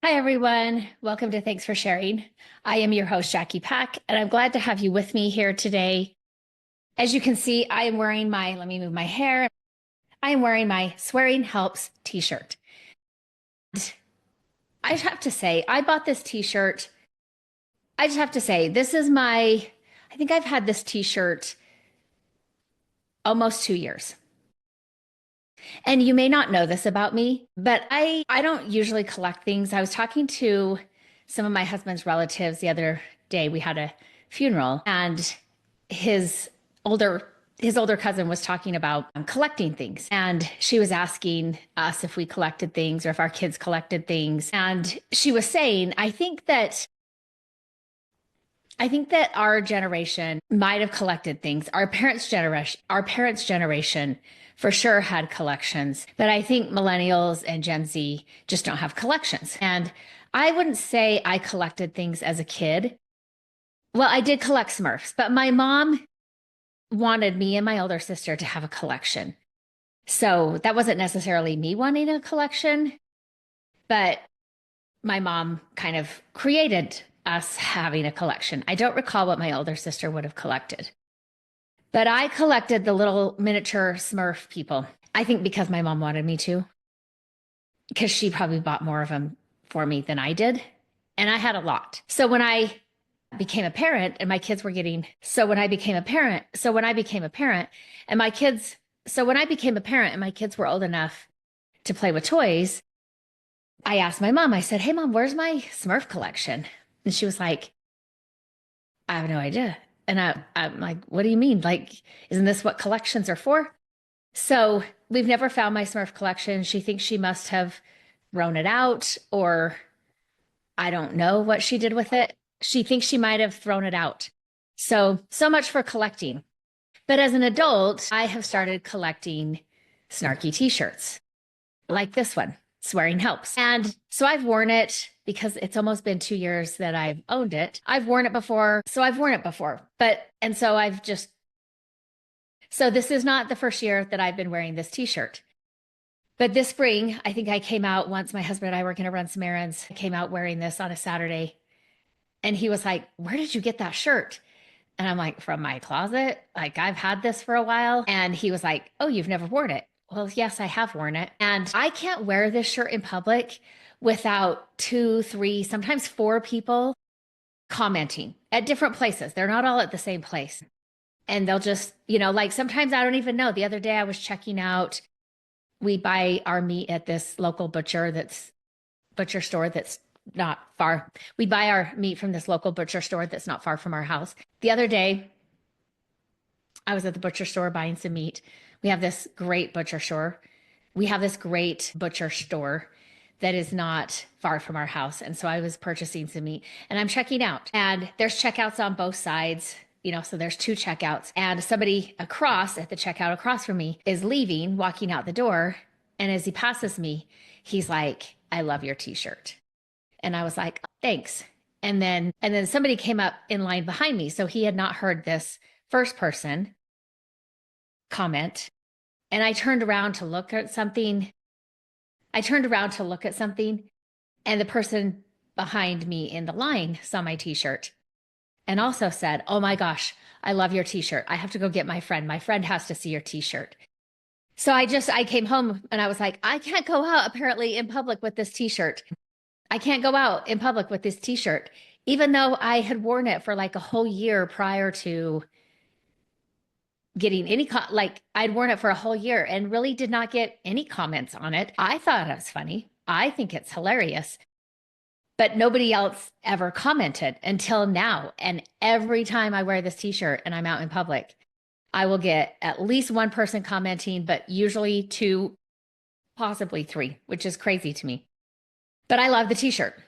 Hi, everyone. Welcome to Thanks for Sharing. I am your host, Jackie Pack, and I'm glad to have you with me here today. As you can see, I am wearing let me move my hair. I am wearing my Swearing Helps t-shirt. I have to say, I bought this t-shirt. I just have to say, I think I've had this t-shirt almost 2 years. And you may not know this about me, but I don't usually collect things. I was talking to some of my husband's relatives the other day. We had a funeral, and his older his older cousin was talking about collecting things, and she was asking us if we collected things or if our kids collected things. And she was saying, I think that our generation might have collected things. Our parents' generation for sure had collections, but I think millennials and Gen Z just don't have collections. And I wouldn't say I collected things as a kid. Well, I did collect Smurfs, but my mom wanted me and my older sister to have a collection. So that wasn't necessarily me wanting a collection, but my mom kind of created us having a collection. I don't recall what my older sister would have collected, but I collected the little miniature Smurf people. I think because my mom wanted me to, because she probably bought more of them for me than I did. And I had a lot. So when I became a parent and my kids were getting, so when I became a parent, so when I became a parent and my kids, so when I became a parent and my kids were old enough to play with toys, I asked my mom, I said, "Hey, mom, where's my Smurf collection?" And she was like, "I have no idea." And I'm like, "What do you mean? Like, isn't this what collections are for?" So we've never found my Smurf collection. She thinks she must have thrown it out, or I don't know what she did with it. She thinks she might have thrown it out. So much for collecting. But as an adult, I have started collecting snarky t-shirts like this one, Swearing Helps. And so I've worn it because it's almost been 2 years that I've owned it. I've worn it before. So I've worn it before. And so so this is not the first year that I've been wearing this t-shirt. But this spring, I think I came out once. My husband and I were going to run some errands. I came out wearing this on a Saturday. And he was like, "Where did you get that shirt?" And I'm like, "From my closet. Like, I've had this for a while." And he was like, "Oh, you've never worn it." Well, yes, I have worn it. And I can't wear this shirt in public without two, three, sometimes four people commenting at different places. They're not all at the same place. And they'll just, like sometimes I don't even know. The other day I was checking out, we buy our meat at this local butcher store that's not far. We buy our meat from this local butcher store that's not far from our house. The other day, I was at the butcher store buying some meat. We have this great butcher store. We have this great butcher store that is not far from our house. And so I was purchasing some meat and I'm checking out. And there's checkouts on both sides, so there's two checkouts. And somebody across at the checkout across from me is leaving, walking out the door. And as he passes me, he's like, "I love your t-shirt." And I was like, "Thanks." And then somebody came up in line behind me. So he had not heard this first person comment. And I turned around to look at something. And the person behind me in the line saw my t-shirt and also said, "Oh my gosh, I love your t-shirt. I have to go get my friend. My friend has to see your t-shirt." So I came home and I was like, I can't go out apparently in public with this t-shirt. I can't go out in public with this t-shirt, even though I had worn it for like a whole year prior to getting like I'd worn it for a whole year and really did not get any comments on it. I thought it was funny. I think it's hilarious, but nobody else ever commented until now. And every time I wear this t-shirt and I'm out in public, I will get at least one person commenting, but usually two, possibly three, which is crazy to me. But I love the t-shirt.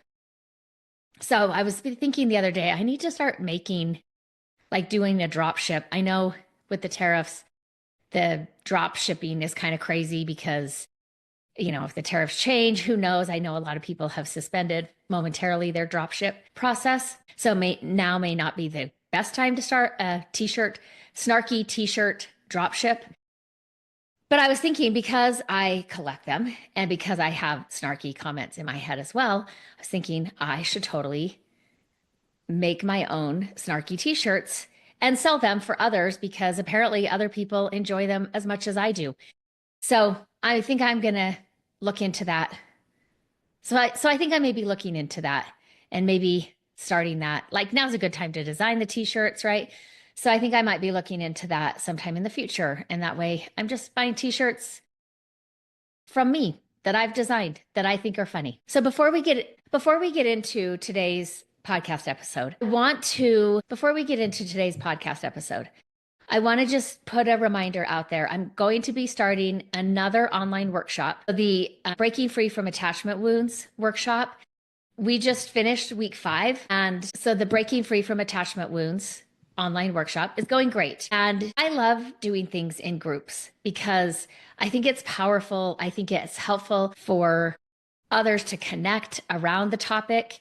So I was thinking the other day, I need to start doing a drop ship. I know with the tariffs, the drop shipping is kind of crazy because, if the tariffs change, who knows? I know a lot of people have suspended momentarily their drop ship process. So now may not be the best time to start a snarky t-shirt drop ship. But I was thinking because I collect them and because I have snarky comments in my head as well, I was thinking I should totally make my own snarky t-shirts and sell them for others because apparently other people enjoy them as much as I do. So I think I'm going to look into that. So I think I may be looking into that and maybe starting that. Like now's a good time to design the t-shirts, right? So I think I might be looking into that sometime in the future. And that way I'm just buying t-shirts from me that I've designed that I think are funny. So before we get into today's podcast episode, I want to just put a reminder out there. I'm going to be starting another online workshop, the Breaking Free from Attachment Wounds workshop. We just finished week 5. And so the Breaking Free from Attachment Wounds online workshop is going great. And I love doing things in groups because I think it's powerful. I think it's helpful for others to connect around the topic.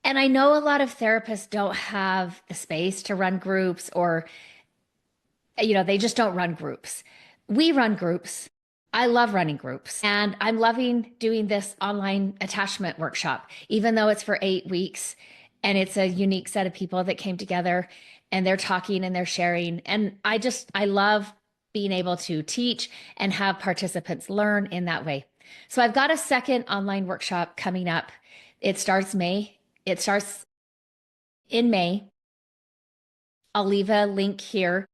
And I know a lot of therapists don't have the space to run groups or, they just don't run groups. We run groups. I love running groups and I'm loving doing this online attachment workshop, even though it's for 8 weeks and it's a unique set of people that came together and they're talking and they're sharing. And I love being able to teach and have participants learn in that way. So I've got a second online workshop coming up. It starts in May. I'll leave a link here.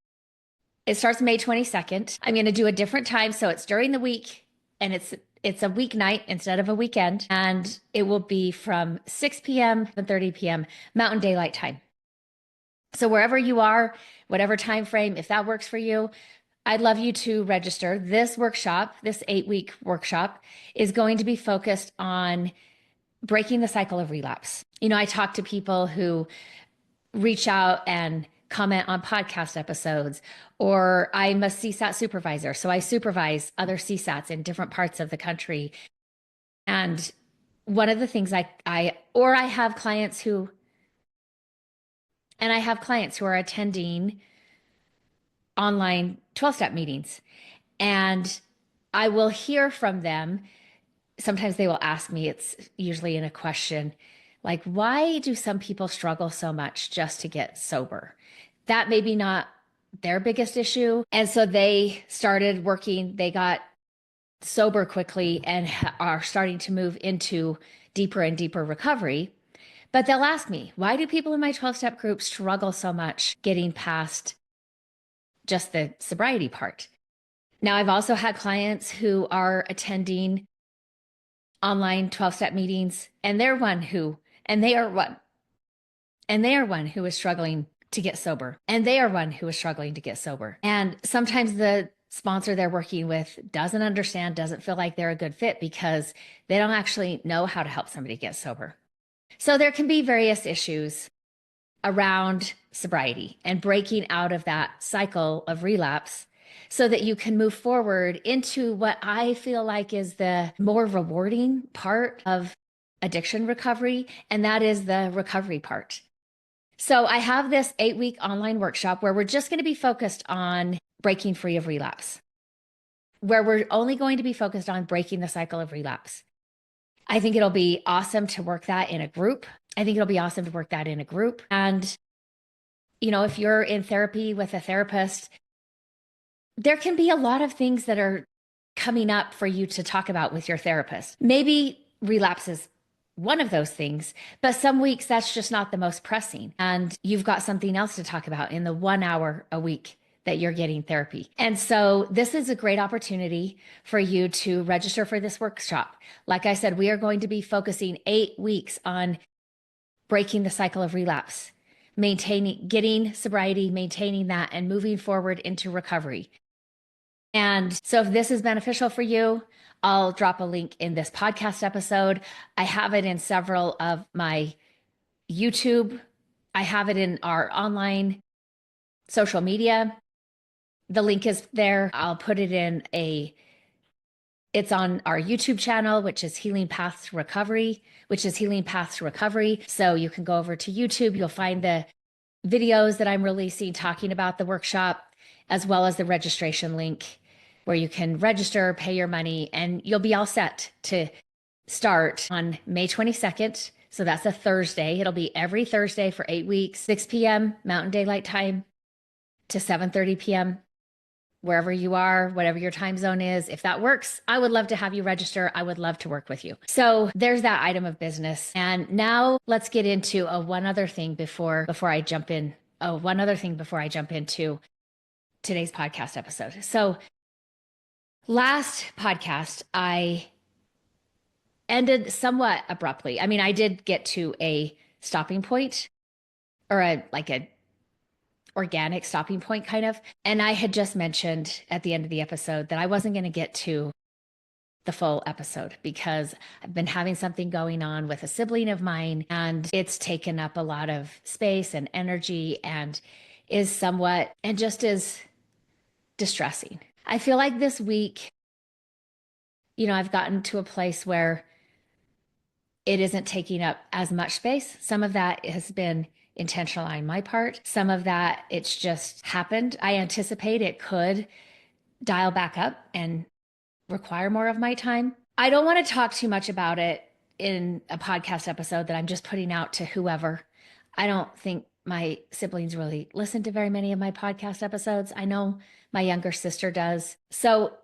It starts May 22nd. I'm going to do a different time. So it's during the week and it's a weeknight instead of a weekend. And it will be from 6 p.m. to 30 p.m. Mountain Daylight Time. So wherever you are, whatever time frame, if that works for you, I'd love you to register. This workshop, this 8-week workshop, is going to be focused on breaking the cycle of relapse. I talk to people who reach out and comment on podcast episodes, or I'm a CSAT supervisor. So I supervise other CSATs in different parts of the country. And one of the things I have clients who are attending online 12-step meetings. And I will hear from them. Sometimes they will ask me, it's usually in a question, like, why do some people struggle so much just to get sober? That may be not their biggest issue. And so they started working, they got sober quickly and are starting to move into deeper and deeper recovery. But they'll ask me, why do people in my 12-step group struggle so much getting past just the sobriety part? Now, I've also had clients who are attending online 12-step meetings, and they are one who is struggling to get sober. And sometimes the sponsor they're working with doesn't understand, doesn't feel like they're a good fit because they don't actually know how to help somebody get sober. So there can be various issues around sobriety and breaking out of that cycle of relapse so that you can move forward into what I feel like is the more rewarding part of addiction recovery, and that is the recovery part. So I have this 8-week online workshop where we're just going to be focused on breaking free of relapse, where we're only going to be focused on breaking the cycle of relapse. I think it'll be awesome to work that in a group. And, if you're in therapy with a therapist, there can be a lot of things that are coming up for you to talk about with your therapist. Maybe relapse is one of those things, but some weeks that's just not the most pressing. And you've got something else to talk about in the 1 hour a week that you're getting therapy. And so this is a great opportunity for you to register for this workshop. Like I said, we are going to be focusing 8 weeks on breaking the cycle of relapse, getting sobriety, maintaining that, and moving forward into recovery. And so if this is beneficial for you, I'll drop a link in this podcast episode. I have it in several of my YouTube. I have it in our online social media. The link is there. I'll put it it's on our YouTube channel, which is Healing Paths to Recovery. So you can go over to YouTube. You'll find the videos that I'm releasing talking about the workshop, as well as the registration link. where you can register, pay your money, and you'll be all set to start on May 22nd. So that's a Thursday. It'll be every Thursday for 8 weeks, 6 p.m. Mountain Daylight Time to 7:30 p.m. wherever you are, whatever your time zone is. If that works, I would love to have you register. I would love to work with you. So there's that item of business. And now let's get into one other thing before I jump in. Oh, one other thing before I jump into today's podcast episode. So last podcast, I ended somewhat abruptly. I mean, I did get to a stopping point, or a organic stopping point kind of. And I had just mentioned at the end of the episode that I wasn't going to get to the full episode because I've been having something going on with a sibling of mine, and it's taken up a lot of space and energy and is somewhat and just is distressing. I feel like this week, I've gotten to a place where it isn't taking up as much space. Some of that has been intentional on my part. Some of that, it's just happened. I anticipate it could dial back up and require more of my time. I don't want to talk too much about it in a podcast episode that I'm just putting out to whoever. I don't think my siblings really listen to very many of my podcast episodes. I know my younger sister does. So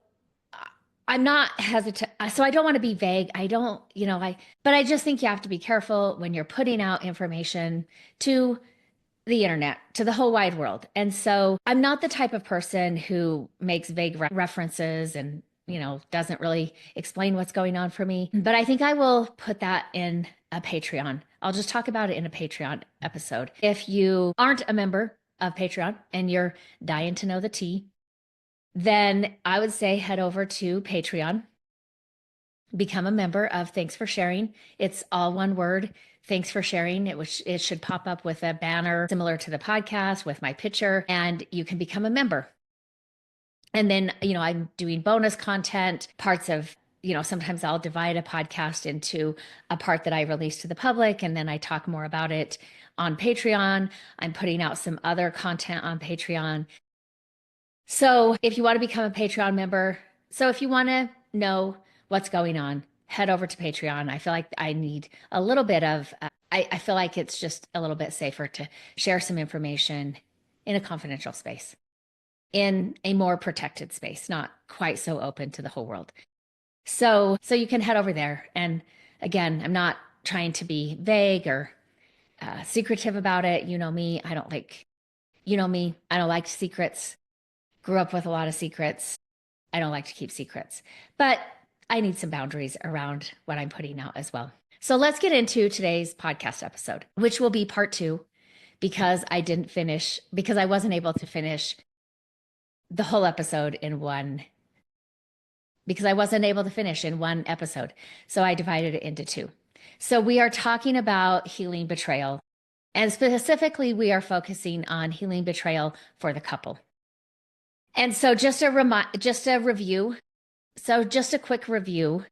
I'm not hesitant. So I don't want to be vague. But I just think you have to be careful when you're putting out information to the internet, to the whole wide world. And so I'm not the type of person who makes vague references and, doesn't really explain what's going on for me. But I think I will put that in a Patreon. I'll just talk about it in a Patreon episode. If you aren't a member of Patreon and you're dying to know the tea, then I would say head over to Patreon, become a member of Thanks for Sharing. It's all one word, Thanks for Sharing. It should pop up with a banner similar to the podcast with my picture, and you can become a member. And then, I'm doing bonus content, parts of, sometimes I'll divide a podcast into a part that I release to the public, and then I talk more about it on Patreon. I'm putting out some other content on Patreon. So if you want to become a Patreon member, if you want to know what's going on, head over to Patreon. I feel like I need a little bit of, I feel like it's just a little bit safer to share some information in a confidential space, in a more protected space, not quite so open to the whole world. So you can head over there. And again, I'm not trying to be vague or secretive about it. You know me, I don't like secrets. Grew up with a lot of secrets. I don't like to keep secrets, but I need some boundaries around what I'm putting out as well. So let's get into today's podcast episode, which will be part 2, because I wasn't able to finish the whole episode in one episode. So I divided it into 2. So we are talking about healing betrayal, and specifically we are focusing on healing betrayal for the couple. And so just a review. So just a quick review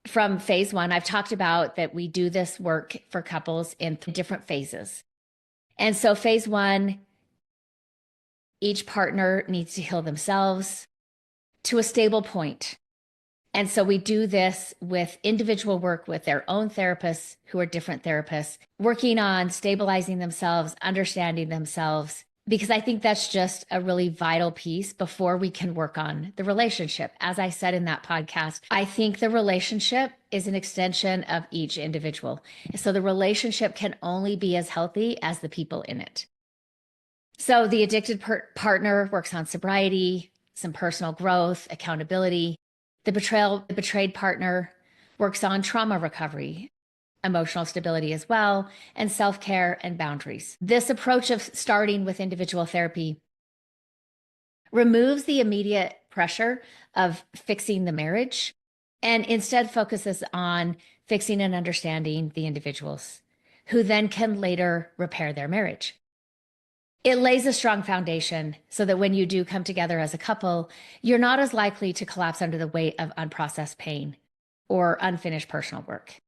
from phase 1. I've talked about that we do this work for couples in different phases. And so phase 1, each partner needs to heal themselves to a stable point. And so we do this with individual work with their own therapists, who are different therapists, working on stabilizing themselves, understanding themselves, because I think that's just a really vital piece before we can work on the relationship. As I said in that podcast, I think the relationship is an extension of each individual. So the relationship can only be as healthy as the people in it. So the addicted partner works on sobriety, some personal growth, accountability. The betrayed partner works on trauma recovery, emotional stability as well, and self-care and boundaries. This approach of starting with individual therapy removes the immediate pressure of fixing the marriage and instead focuses on fixing and understanding the individuals, who then can later repair their marriage. It lays a strong foundation so that when you do come together as a couple, you're not as likely to collapse under the weight of unprocessed pain or unfinished personal work.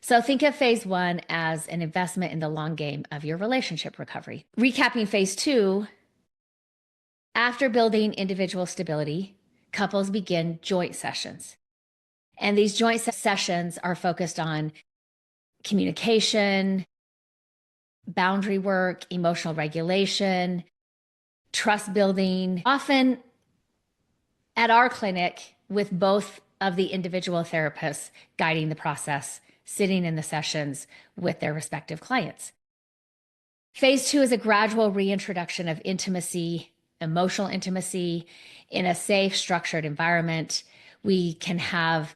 So think of phase 1 as an investment in the long game of your relationship recovery. Recapping phase 2, After building individual stability, couples begin joint sessions. And these joint sessions are focused on communication, boundary work, emotional regulation, trust building, often at our clinic with both of the individual therapists guiding the process, sitting in the sessions with their respective clients. Phase 2 is a gradual reintroduction of intimacy, emotional intimacy in a safe, structured environment. We can have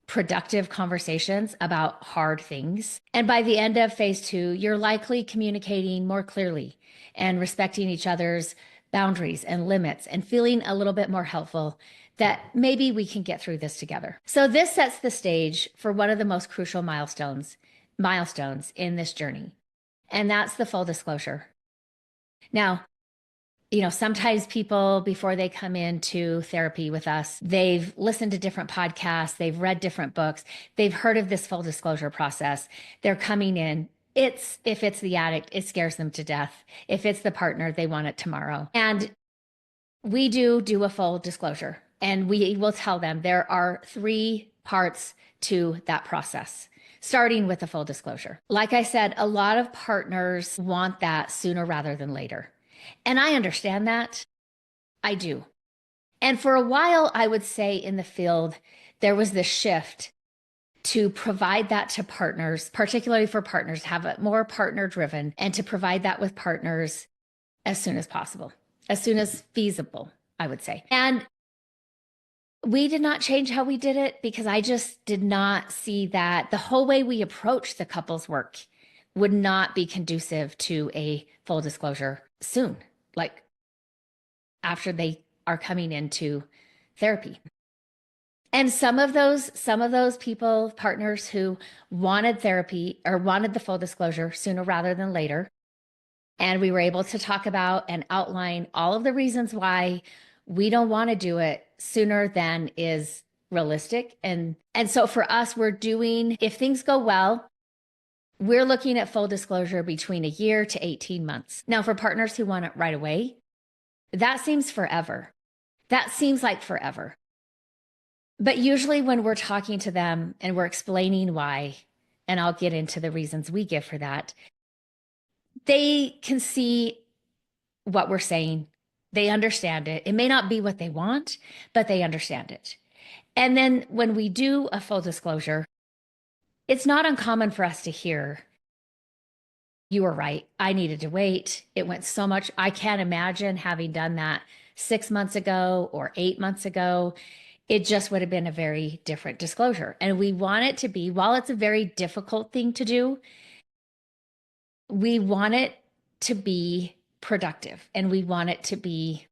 productive conversations about hard things. And by the end of phase 2, you're likely communicating more clearly and respecting each other's boundaries and limits and feeling a little bit more helpful that maybe we can get through this together. So this sets the stage for one of the most crucial milestones in this journey. And that's the full disclosure. Now, sometimes people, before they come into therapy with us, they've listened to different podcasts, they've read different books, they've heard of this full disclosure process. They're coming in. If it's the addict, it scares them to death. If it's the partner, they want it tomorrow. And we do a full disclosure, and we will tell them there are 3 parts to that process, starting with the full disclosure. Like I said, a lot of partners want that sooner rather than later. And I understand that. I do. And for a while, I would say in the field, there was this shift to provide that to partners, particularly for partners, have it more partner driven, and to provide that with partners as soon as possible, as soon as feasible, I would say. And we did not change how we did it because I just did not see that the whole way we approach the couples work would not be conducive to a full disclosure soon, like after they are coming into therapy. And some of those people, partners who wanted therapy or wanted the full disclosure sooner rather than later. And we were able to talk about and outline all of the reasons why we don't want to do it sooner than is realistic. And so for us, if things go well, we're looking at full disclosure between a year to 18 months. Now, for partners who want it right away, that seems forever. That seems like forever. But usually when we're talking to them and we're explaining why, and I'll get into the reasons we give for that, they can see what we're saying. They understand it. It may not be what they want, but they understand it. And then when we do a full disclosure, it's not uncommon for us to hear, "You were right. I needed to wait. It went so much. I can't imagine having done that 6 months ago or 8 months ago. It just would have been a very different disclosure." And we want it to be, while it's a very difficult thing to do, we want it to be productive and we want it to be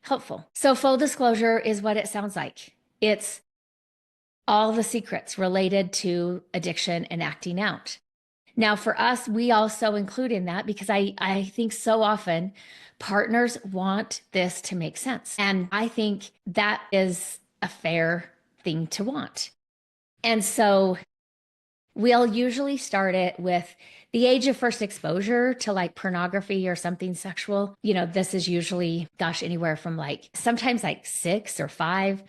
helpful. So full disclosure is what it sounds like. It's all the secrets related to addiction and acting out. Now, for us, we also include in that because I think so often partners want this to make sense. And I think that is a fair thing to want. And so we'll usually start it with the age of first exposure to like pornography or something sexual. This is usually, anywhere from sometimes 6 or 5.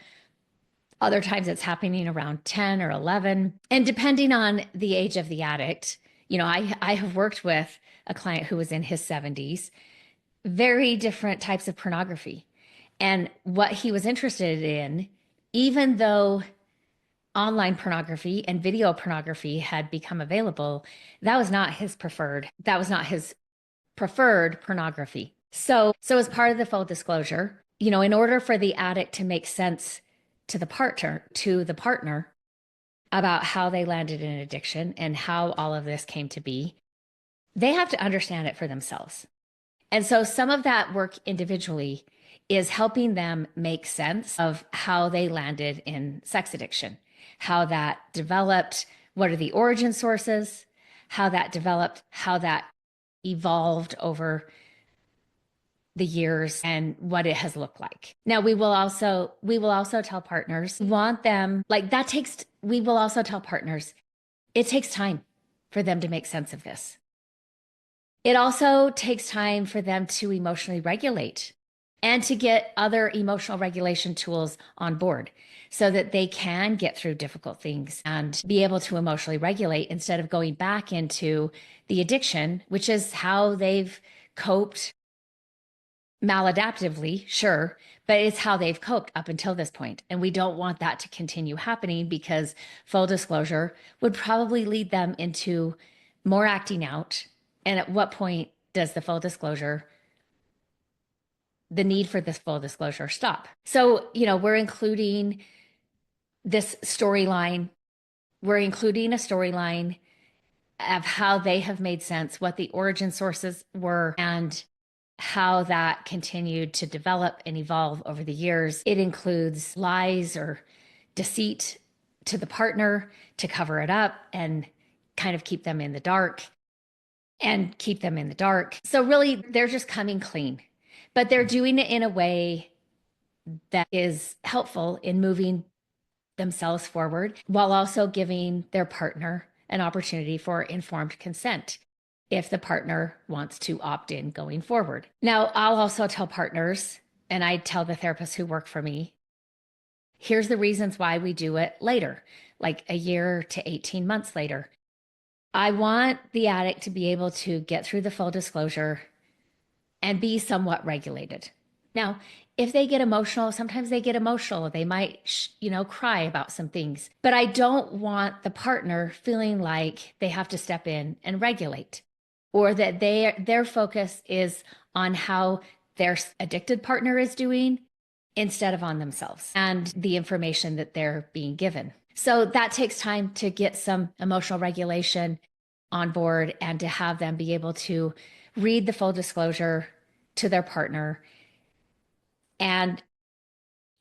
Other times it's happening around 10 or 11. And depending on the age of the addict, I have worked with a client who was in his 70s, very different types of pornography. And what he was interested in, even though online pornography and video pornography had become available, that was not his preferred pornography. So as part of the full disclosure, in order for the addict to make sense to the partner about how they landed in addiction and how all of this came to be, they have to understand it for themselves. And so some of that work individually is helping them make sense of how they landed in sex addiction, how that developed, what are the origin sources, how that developed, how that evolved over the years, and what it has looked like. Now, we will also tell partners, we will also tell partners, it takes time for them to make sense of this. It also takes time for them to emotionally regulate and to get other emotional regulation tools on board so that they can get through difficult things and be able to emotionally regulate instead of going back into the addiction, which is how they've coped maladaptively, sure, but it's how they've coped up until this point. And we don't want that to continue happening because full disclosure would probably lead them into more acting out. And at what point does the need for this full disclosure stop? So, we're including this storyline. We're including a storyline of how they have made sense, what the origin sources were, and how that continued to develop and evolve over the years. It includes lies or deceit to the partner to cover it up and kind of keep them in the dark and keep them in the dark. So, really, they're just coming clean, but they're doing it in a way that is helpful in moving themselves forward while also giving their partner an opportunity for informed consent if the partner wants to opt in going forward. Now, I'll also tell partners, and I tell the therapists who work for me, here's the reasons why we do it later, like a year to 18 months later. I want the addict to be able to get through the full disclosure and be somewhat regulated. Now, if they get emotional, sometimes they get emotional. They might, cry about some things. But I don't want the partner feeling like they have to step in and regulate, or that their focus is on how their addicted partner is doing instead of on themselves and the information that they're being given. So that takes time to get some emotional regulation on board and to have them be able to read the full disclosure to their partner and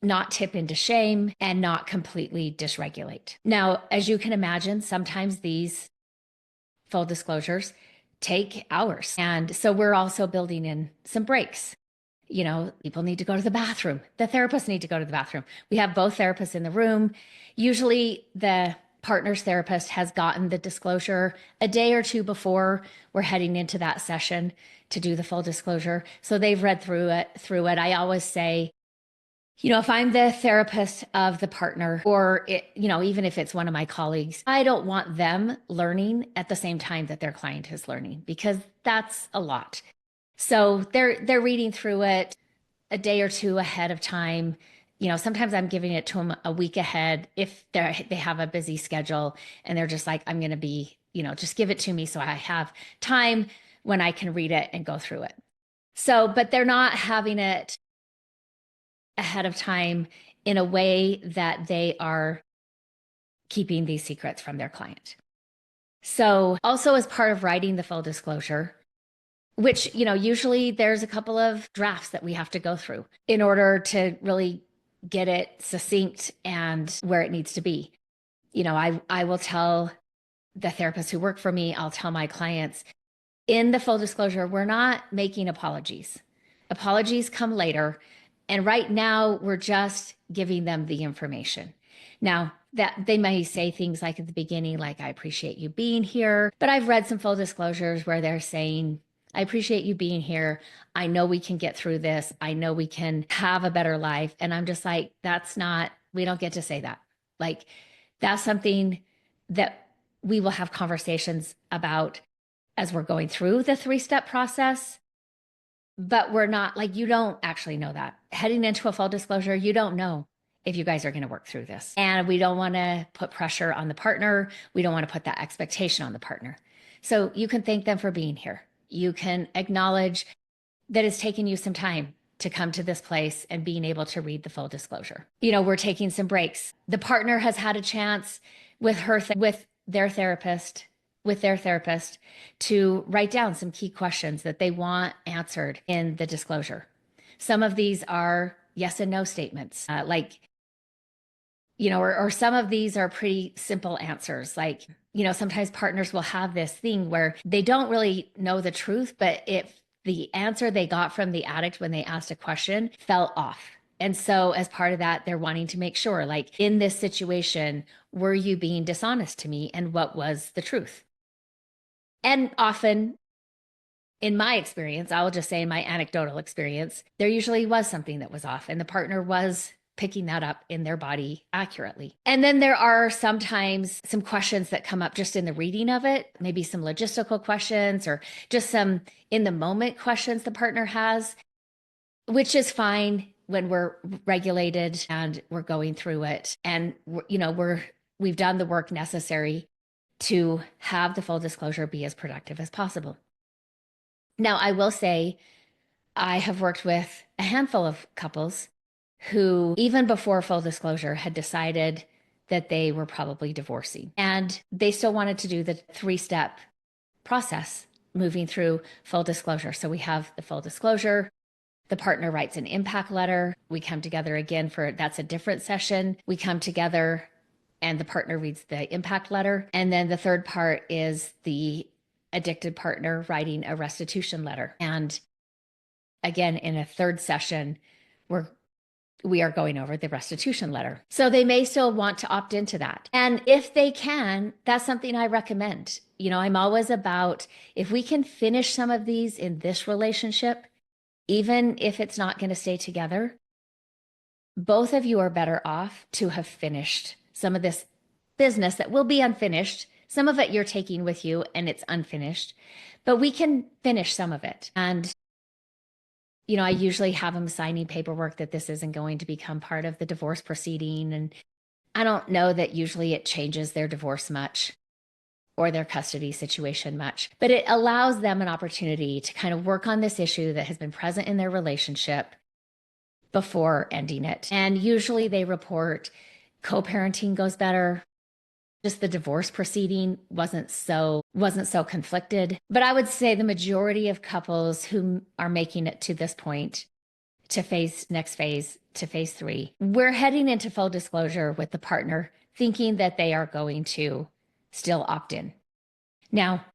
not tip into shame and not completely dysregulate. Now, as you can imagine, sometimes these full disclosures take hours. And so we're also building in some breaks. People need to go to the bathroom. The therapists need to go to the bathroom. We have both therapists in the room. Usually the partner's therapist has gotten the disclosure a day or two before we're heading into that session to do the full disclosure. So they've read through it. I always say, if I'm the therapist of the partner, or even if it's one of my colleagues, I don't want them learning at the same time that their client is learning, because that's a lot. So they're reading through it a day or two ahead of time. Sometimes I'm giving it to them a week ahead if they have a busy schedule and they're just like, I'm going to be, just give it to me so I have time when I can read it and go through it. So, but they're not having it ahead of time in a way that they are keeping these secrets from their client. So also as part of writing the full disclosure, which, usually there's a couple of drafts that we have to go through in order to really get it succinct and where it needs to be. I will tell the therapists who work for me, I'll tell my clients, in the full disclosure, we're not making apologies. Apologies come later. And right now, we're just giving them the information. Now, that they may say things like at the beginning, like, I appreciate you being here. But I've read some full disclosures where they're saying, I appreciate you being here. I know we can get through this. I know we can have a better life. And I'm just like, we don't get to say that. Like, that's something that we will have conversations about as we're going through the 3-step process. But we're not, like, you don't actually know that. Heading into a full disclosure, you don't know if you guys are going to work through this. And we don't want to put pressure on the partner. We don't want to put that expectation on the partner. So you can thank them for being here. You can acknowledge that it's taken you some time to come to this place and being able to read the full disclosure. We're taking some breaks. The partner has had a chance with their therapist to write down some key questions that they want answered in the disclosure. Some of these are yes and no statements, or some of these are pretty simple answers. Like, sometimes partners will have this thing where they don't really know the truth, but if the answer they got from the addict when they asked a question fell off. And so as part of that, they're wanting to make sure, like, in this situation, were you being dishonest to me, and what was the truth? And often In my experience, I will just say in my anecdotal experience, there usually was something that was off, and the partner was picking that up in their body accurately. And then there are sometimes some questions that come up just in the reading of it, maybe some logistical questions or just some in the moment questions the partner has, which is fine when we're regulated and we're going through it. And, we've done the work necessary to have the full disclosure be as productive as possible. Now, I will say I have worked with a handful of couples who, even before full disclosure, had decided that they were probably divorcing. And they still wanted to do the 3-step process moving through full disclosure. So we have the full disclosure. The partner writes an impact letter. We come together again that's a different session. We come together and the partner reads the impact letter. And then the third part is the addicted partner writing a restitution letter. And again, in a third session, we are going over the restitution letter. So they may still want to opt into that. And if they can, that's something I recommend. I'm always about, if we can finish some of these in this relationship, even if it's not going to stay together, both of you are better off to have finished some of this business that will be unfinished. Some of it you're taking with you and it's unfinished, but we can finish some of it. And I usually have them signing paperwork that this isn't going to become part of the divorce proceeding. And I don't know that usually it changes their divorce much or their custody situation much, but it allows them an opportunity to kind of work on this issue that has been present in their relationship before ending it. And usually they report co-parenting goes better. Just the divorce proceeding wasn't so conflicted. But I would say the majority of couples who are making it to this point, to next phase, to phase 3, we're heading into full disclosure with the partner thinking that they are going to still opt in. Now,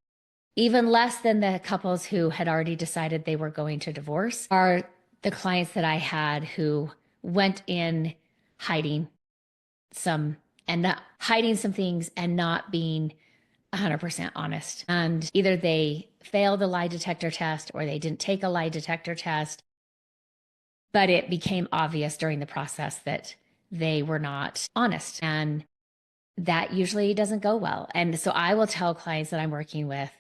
even less than the couples who had already decided they were going to divorce are the clients that I had who went in hiding some things and not being 100% honest. And either they failed the lie detector test or they didn't take a lie detector test, but it became obvious during the process that they were not honest. And that usually doesn't go well. And so I will tell clients that I'm working with,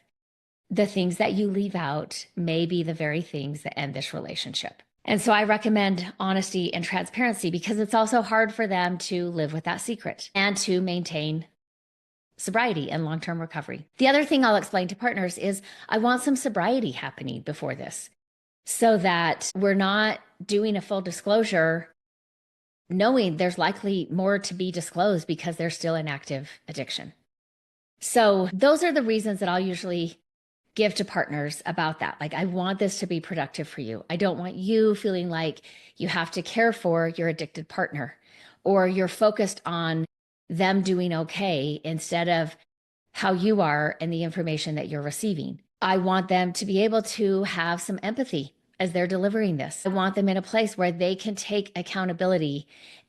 the things that you leave out may be the very things that end this relationship. And so I recommend honesty and transparency because it's also hard for them to live with that secret and to maintain sobriety and long-term recovery. The other thing I'll explain to partners is I want some sobriety happening before this so that we're not doing a full disclosure knowing there's likely more to be disclosed because there's still an active addiction. So those are the reasons that I'll usually give to partners about that. Like, I want this to be productive for you. I don't want you feeling like you have to care for your addicted partner or you're focused on them doing okay instead of how you are and the information that you're receiving. I want them to be able to have some empathy as they're delivering this. I want them in a place where they can take accountability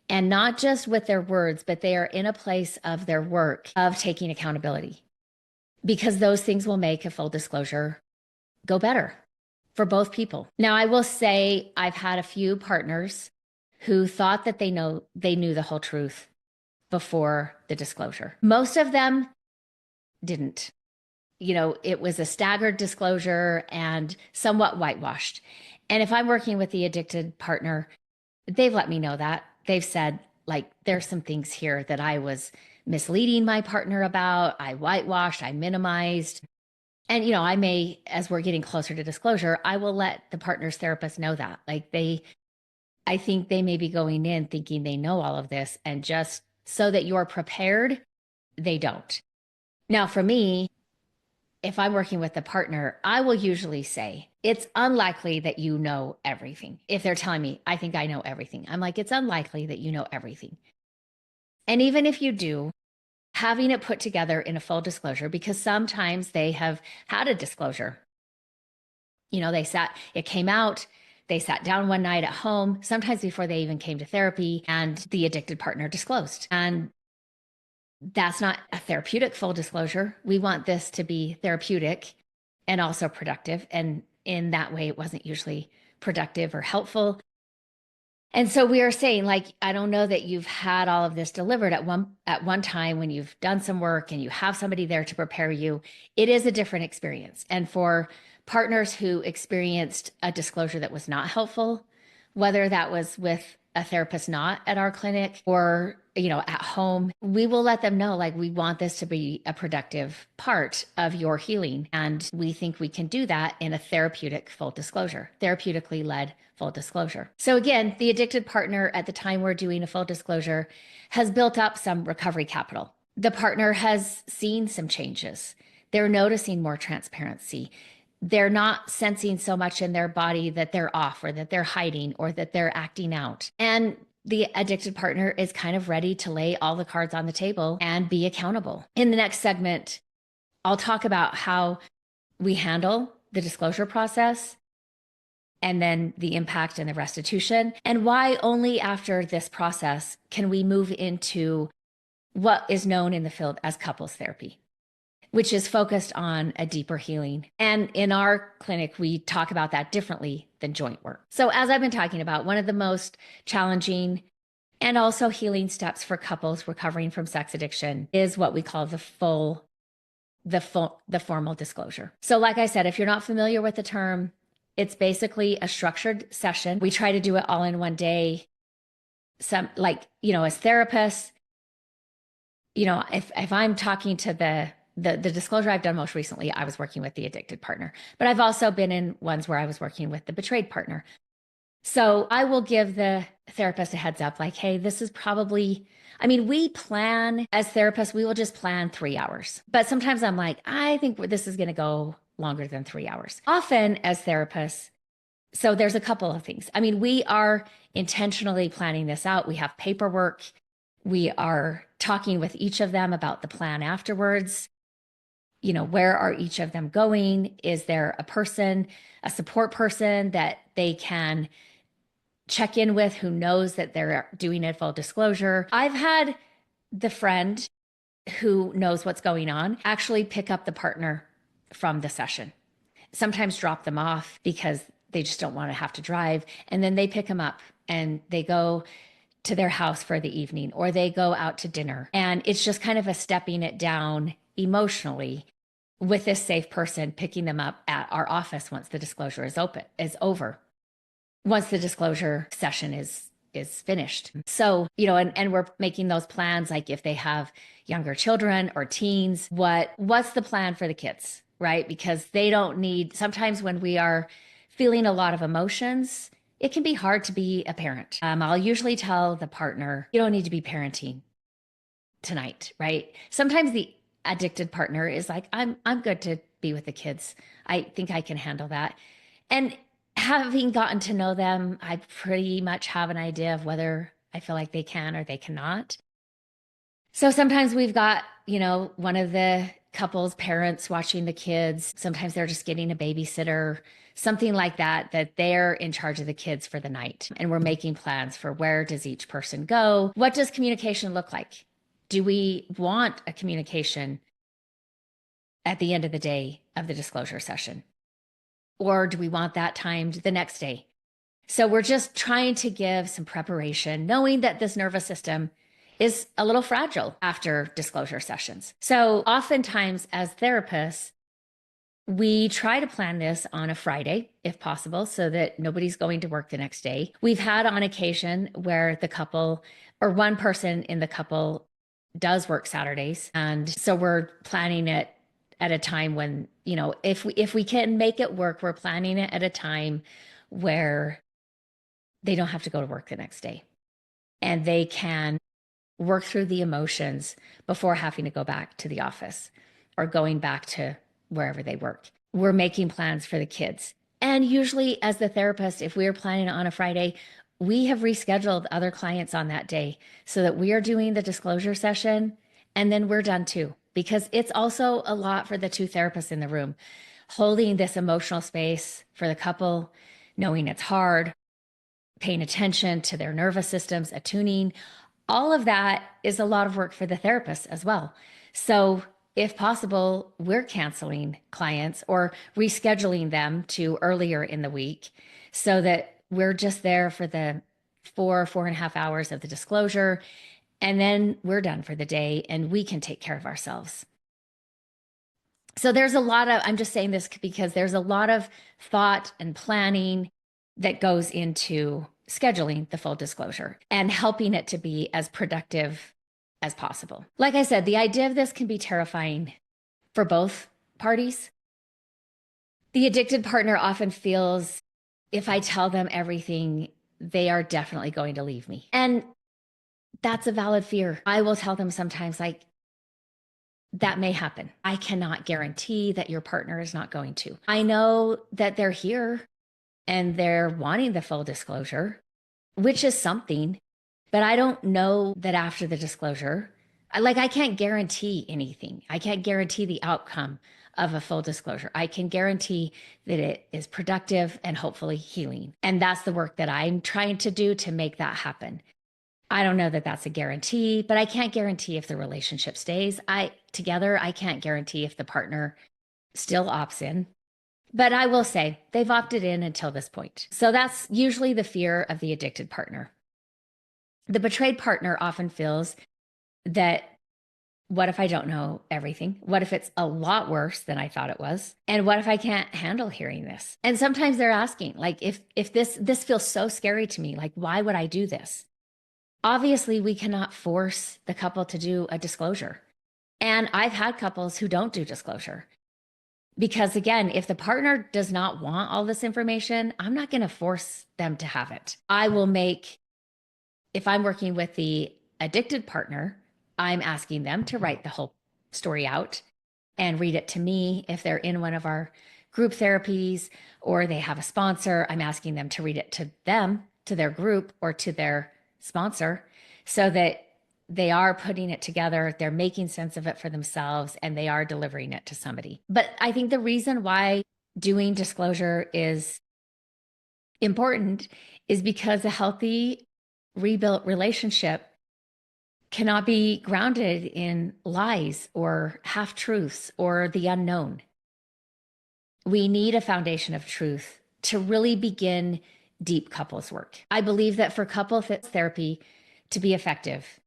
and not just with their words, but they are in a place of their work of taking accountability. Because those things will make a full disclosure go better for both people. Now, I will say I've had a few partners who thought that they knew the whole truth before the disclosure. Most of them didn't. It was a staggered disclosure and somewhat whitewashed. And if I'm working with the addicted partner, they've let me know that. They've said, like, there's some things here that I was misleading my partner about. I whitewashed, I minimized. And, I may, as we're getting closer to disclosure, I will let the partner's therapist know that. I think they may be going in thinking they know all of this, and just so that you're prepared, they don't. Now, for me, if I'm working with a partner, I will usually say, it's unlikely that you know everything. If they're telling me, I think I know everything, I'm like, it's unlikely that you know everything. And even if you do, having it put together in a full disclosure, because sometimes they have had a disclosure. It came out, they sat down one night at home, sometimes before they even came to therapy, and the addicted partner disclosed. And that's not a therapeutic full disclosure. We want this to be therapeutic and also productive. And in that way, it wasn't usually productive or helpful. And so we are saying, like, I don't know that you've had all of this delivered at one time when you've done some work and you have somebody there to prepare you. It is a different experience. And for partners who experienced a disclosure that was not helpful, whether that was with a therapist not at our clinic or at home, we will let them know, like, we want this to be a productive part of your healing, and we think we can do that in a therapeutically led full disclosure. So again, the addicted partner at the time we're doing a full disclosure has built up some recovery capital. The partner has seen some changes. They're noticing more transparency. They're not sensing so much in their body that they're off or that they're hiding or that they're acting out. And the addicted partner is kind of ready to lay all the cards on the table and be accountable. In the next segment, I'll talk about how we handle the disclosure process and then the impact and the restitution, and why only after this process can we move into what is known in the field as couples therapy, which is focused on a deeper healing. And in our clinic, we talk about that differently than joint work. So as I've been talking about, one of the most challenging and also healing steps for couples recovering from sex addiction is what we call the formal disclosure. So like I said, if you're not familiar with the term, it's basically a structured session. We try to do it all in one day. As therapists, if I'm talking to the disclosure I've done most recently, I was working with the addicted partner, but I've also been in ones where I was working with the betrayed partner. So I will give the therapist a heads up, like, hey, this is probably, we plan as therapists, we will just plan 3 hours. But sometimes I'm like, I think this is going to go longer than 3 hours. Often as therapists, so there's a couple of things. We are intentionally planning this out. We have paperwork. We are talking with each of them about the plan afterwards. Where are each of them going? Is there a support person that they can check in with who knows that they're doing a full disclosure? I've had the friend who knows what's going on actually pick up the partner from the session, sometimes drop them off because they just don't want to have to drive. And then they pick them up and they go to their house for the evening, or they go out to dinner. And it's just kind of a stepping it down emotionally with this safe person picking them up at our office once the disclosure is over, once the disclosure session is finished. So, and we're making those plans, like if they have younger children or teens, what's the plan for the kids, right? Because sometimes when we are feeling a lot of emotions, it can be hard to be a parent. I'll usually tell the partner, you don't need to be parenting tonight, right? Sometimes the addicted partner is like, I'm good to be with the kids. I think I can handle that. And having gotten to know them, I pretty much have an idea of whether I feel like they can or they cannot. So sometimes we've got, one of the couple's parents watching the kids. Sometimes they're just getting a babysitter, something like that they're in charge of the kids for the night. And we're making plans for where does each person go? What does communication look like? Do we want a communication at the end of the day of the disclosure session? Or do we want that timed the next day? So we're just trying to give some preparation, knowing that this nervous system is a little fragile after disclosure sessions. So oftentimes as therapists, we try to plan this on a Friday, if possible, so that nobody's going to work the next day. We've had on occasion where the couple or one person in the couple does work Saturdays. And so we're planning it at a time when, if we can make it work, we're planning it at a time where they don't have to go to work the next day and they can work through the emotions before having to go back to the office or going back to wherever they work. We're making plans for the kids. And usually as the therapist, if we're planning on a Friday, we have rescheduled other clients on that day so that we are doing the disclosure session and then we're done too, because it's also a lot for the two therapists in the room, holding this emotional space for the couple, knowing it's hard, paying attention to their nervous systems, attuning. All of that is a lot of work for the therapist as well. So if possible, we're canceling clients or rescheduling them to earlier in the week so that we're just there for the 4.5 hours of the disclosure. And then we're done for the day and we can take care of ourselves. So there's a lot of, I'm just saying this because there's a lot of thought and planning that goes into scheduling the full disclosure and helping it to be as productive as possible. Like I said, the idea of this can be terrifying for both parties. The addicted partner often feels if I tell them everything, they are definitely going to leave me. And that's a valid fear. I will tell them sometimes, like, that may happen. I cannot guarantee that your partner is not going to. I know that they're here and they're wanting the full disclosure, which is something, but I don't know that after the disclosure, I can't guarantee anything. I can't guarantee the outcome of a full disclosure. I can guarantee that it is productive and hopefully healing. And that's the work that I'm trying to do to make that happen. I don't know that that's a guarantee, but I can't guarantee if the relationship stays together. I can't guarantee if the partner still opts in. But I will say they've opted in until this point. So that's usually the fear of the addicted partner. The betrayed partner often feels that what if I don't know everything? What if it's a lot worse than I thought it was? And what if I can't handle hearing this? And sometimes they're asking, like, if this feels so scary to me, like, why would I do this? Obviously, we cannot force the couple to do a disclosure. And I've had couples who don't do disclosure. Because again, if the partner does not want all this information, I'm not going to force them to have it. I will make, if I'm working with the addicted partner, I'm asking them to write the whole story out and read it to me. If they're in one of our group therapies or they have a sponsor, I'm asking them to read it to them, to their group or to their sponsor, so that they are putting it together, they're making sense of it for themselves, and they are delivering it to somebody. But I think the reason why doing disclosure is important is because a healthy, rebuilt relationship cannot be grounded in lies or half truths or the unknown. We need a foundation of truth to really begin deep couples work. I believe that for couple therapy to be effective,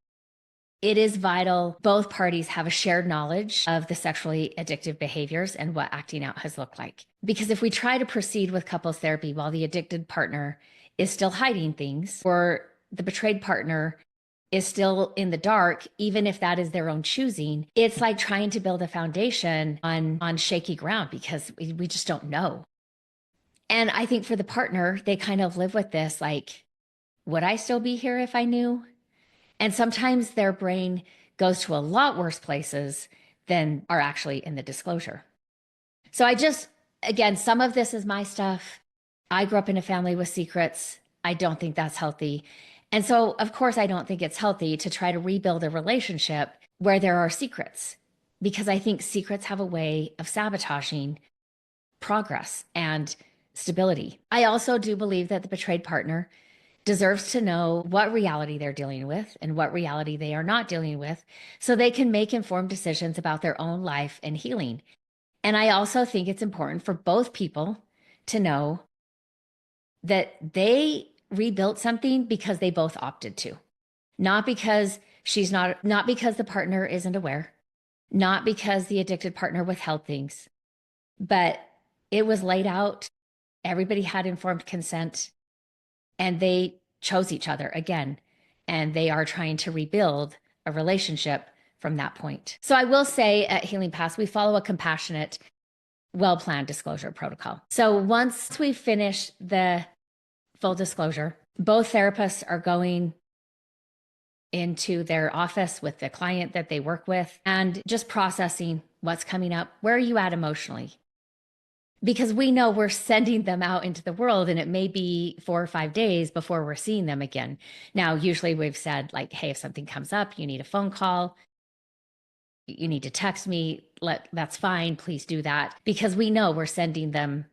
it is vital both parties have a shared knowledge of the sexually addictive behaviors and what acting out has looked like. Because if we try to proceed with couples therapy while the addicted partner is still hiding things, or the betrayed partner is still in the dark, even if that is their own choosing, it's like trying to build a foundation on shaky ground because we just don't know. And I think for the partner, they kind of live with this, like, would I still be here if I knew? And sometimes their brain goes to a lot worse places than are actually in the disclosure. So again, some of this is my stuff. I grew up in a family with secrets. I don't think that's healthy. And so, of course, I don't think it's healthy to try to rebuild a relationship where there are secrets, because I think secrets have a way of sabotaging progress and stability. I also do believe that the betrayed partner deserves to know what reality they're dealing with and what reality they are not dealing with so they can make informed decisions about their own life and healing. And I also think it's important for both people to know that they rebuilt something because they both opted to, not because not because the partner isn't aware, not because the addicted partner withheld things, but it was laid out. Everybody had informed consent and they chose each other again. And they are trying to rebuild a relationship from that point. So I will say at Healing Paths, we follow a compassionate, well-planned disclosure protocol. So once we finish the full disclosure, both therapists are going into their office with the client that they work with and just processing what's coming up. Where are you at emotionally? Because we know we're sending them out into the world and it may be 4 or 5 days before we're seeing them again. Now, usually we've said, like, hey, if something comes up, you need a phone call, you need to text me, that's fine, please do that. Because we know we're sending them,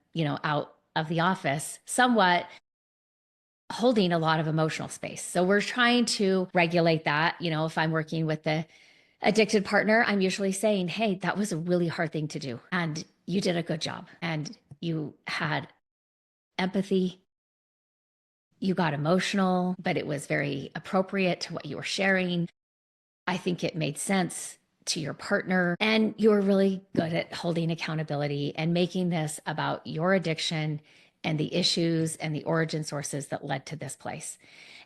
out of the office somewhat holding a lot of emotional space. So we're trying to regulate that. If I'm working with the addicted partner, I'm usually saying, hey, that was a really hard thing to do. And you did a good job. And you had empathy. You got emotional, but it was very appropriate to what you were sharing. I think it made sense to your partner. And you were really good at holding accountability and making this about your addiction and the issues and the origin sources that led to this place.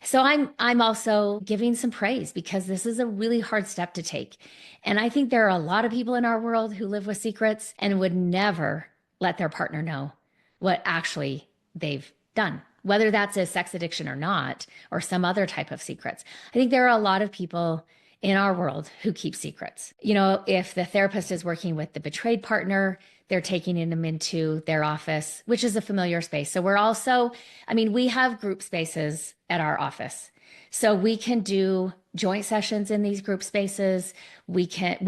So I'm also giving some praise because this is a really hard step to take. And I think there are a lot of people in our world who live with secrets and would never let their partner know what actually they've done, whether that's a sex addiction or not, or some other type of secrets. I think there are a lot of people in our world who keep secrets. You know, if the therapist is working with the betrayed partner, they're taking them into their office, which is a familiar space. So we're also, I mean, we have group spaces at our office. So we can do joint sessions in these group spaces. We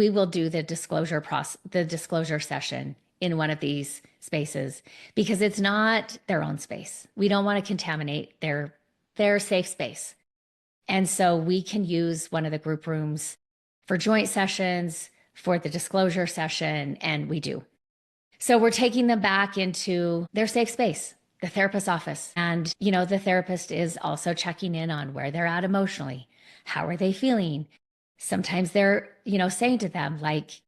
will do the disclosure session in one of these spaces because it's not their own space. We don't want to contaminate their safe space. And so we can use one of the group rooms for joint sessions, for the disclosure session, and we do. So we're taking them back into their safe space, the therapist's office. And, you know, the therapist is also checking in on where they're at emotionally. How are they feeling? Sometimes they're, you know, saying to them, like,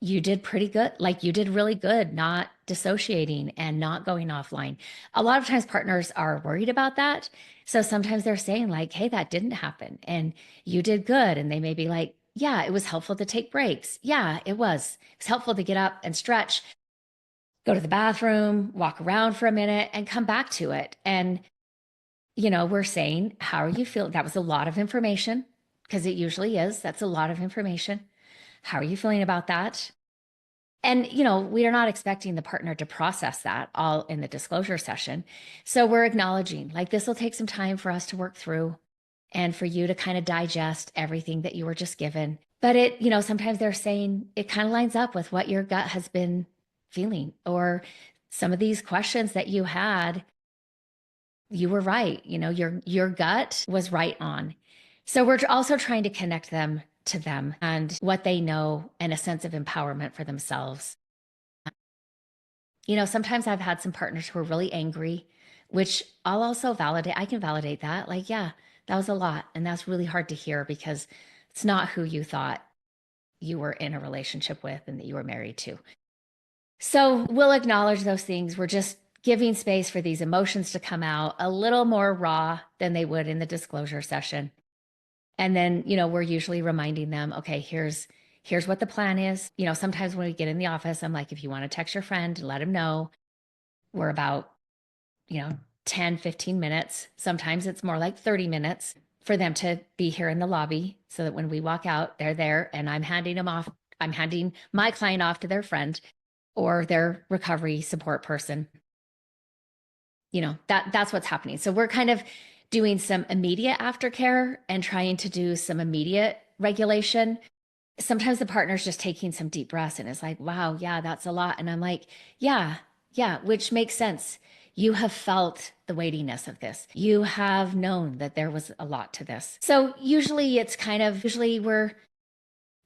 you did pretty good. Like you did really good, not dissociating and not going offline. A lot of times partners are worried about that. So sometimes they're saying, like, hey, that didn't happen and you did good. And they may be like, yeah, it was helpful to take breaks. Yeah, it was. It's helpful to get up and stretch, go to the bathroom, walk around for a minute and come back to it. And, you know, we're saying, how are you feeling? That was a lot of information because it usually is. That's a lot of information. How are you feeling about that? And, you know, we are not expecting the partner to process that all in the disclosure session. So we're acknowledging, like, this will take some time for us to work through and for you to kind of digest everything that you were just given. But it, you know, sometimes they're saying it kind of lines up with what your gut has been feeling, or some of these questions that you had, you were right. You know, your gut was right on. So we're also trying to connect them to them and what they know and a sense of empowerment for themselves. You know, sometimes I've had some partners who are really angry, which I'll also validate. I can validate that. Like, yeah, that was a lot. And that's really hard to hear because it's not who you thought you were in a relationship with and that you were married to. So we'll acknowledge those things. We're just giving space for these emotions to come out a little more raw than they would in the disclosure session. And then, you know, we're usually reminding them, okay, here's what the plan is. You know, sometimes when we get in the office, I'm like, if you want to text your friend, let him know. We're about, you know, 10, 15 minutes. Sometimes it's more like 30 minutes for them to be here in the lobby so that when we walk out, they're there and I'm handing them off. I'm handing my client off to their friend or their recovery support person. You know, that's what's happening. So we're kind of doing some immediate aftercare and trying to do some immediate regulation. Sometimes the partner's just taking some deep breaths and it's like, wow, yeah, that's a lot. And I'm like, yeah, which makes sense. You have felt the weightiness of this. You have known that there was a lot to this. So usually we're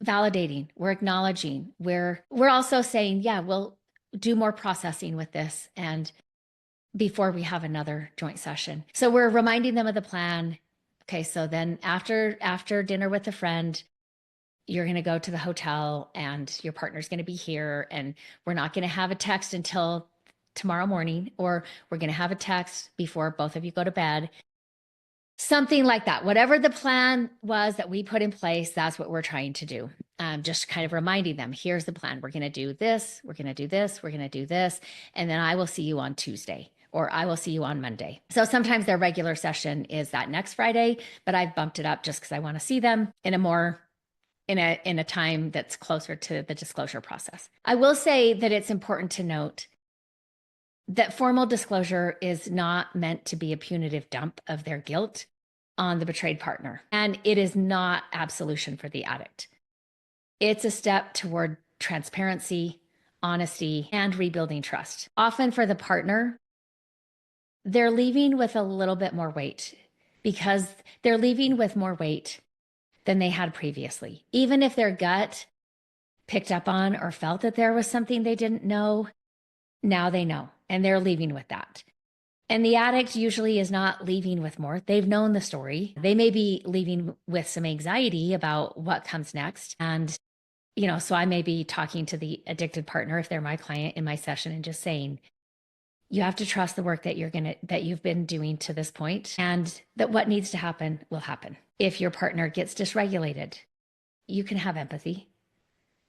validating, we're acknowledging, we're also saying, yeah, we'll do more processing with this and before we have another joint session. So we're reminding them of the plan. Okay, so then after dinner with a friend, you're going to go to the hotel and your partner's going to be here and we're not going to have a text until tomorrow morning, or we're going to have a text before both of you go to bed. Something like that. Whatever the plan was that we put in place, that's what we're trying to do. Just kind of reminding them, here's the plan. We're going to do this. We're going to do this. We're going to do this. And then I will see you on Tuesday or I will see you on Monday. So sometimes their regular session is that next Friday, but I've bumped it up just because I want to see them in a time that's closer to the disclosure process. I will say that it's important to note that formal disclosure is not meant to be a punitive dump of their guilt on the betrayed partner. And it is not absolution for the addict. It's a step toward transparency, honesty, and rebuilding trust. Often for the partner, they're leaving with a little bit more weight because they're leaving with more weight than they had previously. Even if their gut picked up on or felt that there was something they didn't know, now they know and they're leaving with that. And the addict usually is not leaving with more. They've known the story. They may be leaving with some anxiety about what comes next. And, so I may be talking to the addicted partner if they're my client in my session and just saying, you have to trust the work that you've been doing to this point, and that what needs to happen will happen. If your partner gets dysregulated, you can have empathy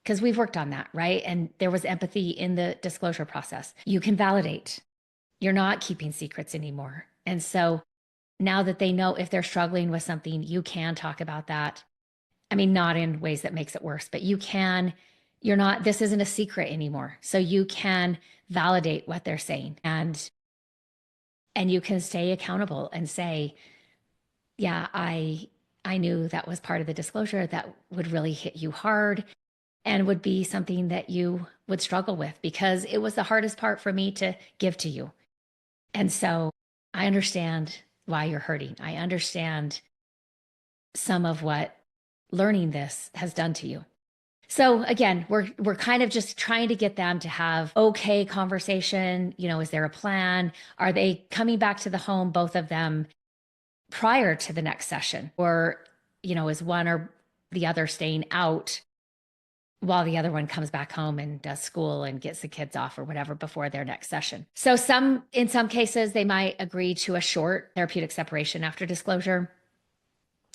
because we've worked on that, right? And there was empathy in the disclosure process. You can validate. You're not keeping secrets anymore. And so now that they know if they're struggling with something, you can talk about that. I mean, not in ways that makes it worse, but this isn't a secret anymore. So you can validate what they're saying, and you can stay accountable and say, yeah, I knew that was part of the disclosure that would really hit you hard and would be something that you would struggle with because it was the hardest part for me to give to you. And so I understand why you're hurting. I understand some of what learning this has done to you. So again, we're kind of just trying to get them to have okay conversation. Is there a plan? Are they coming back to the home, both of them, prior to the next session? Or, is one or the other staying out while the other one comes back home and does school and gets the kids off or whatever before their next session? So in some cases, they might agree to a short therapeutic separation after disclosure.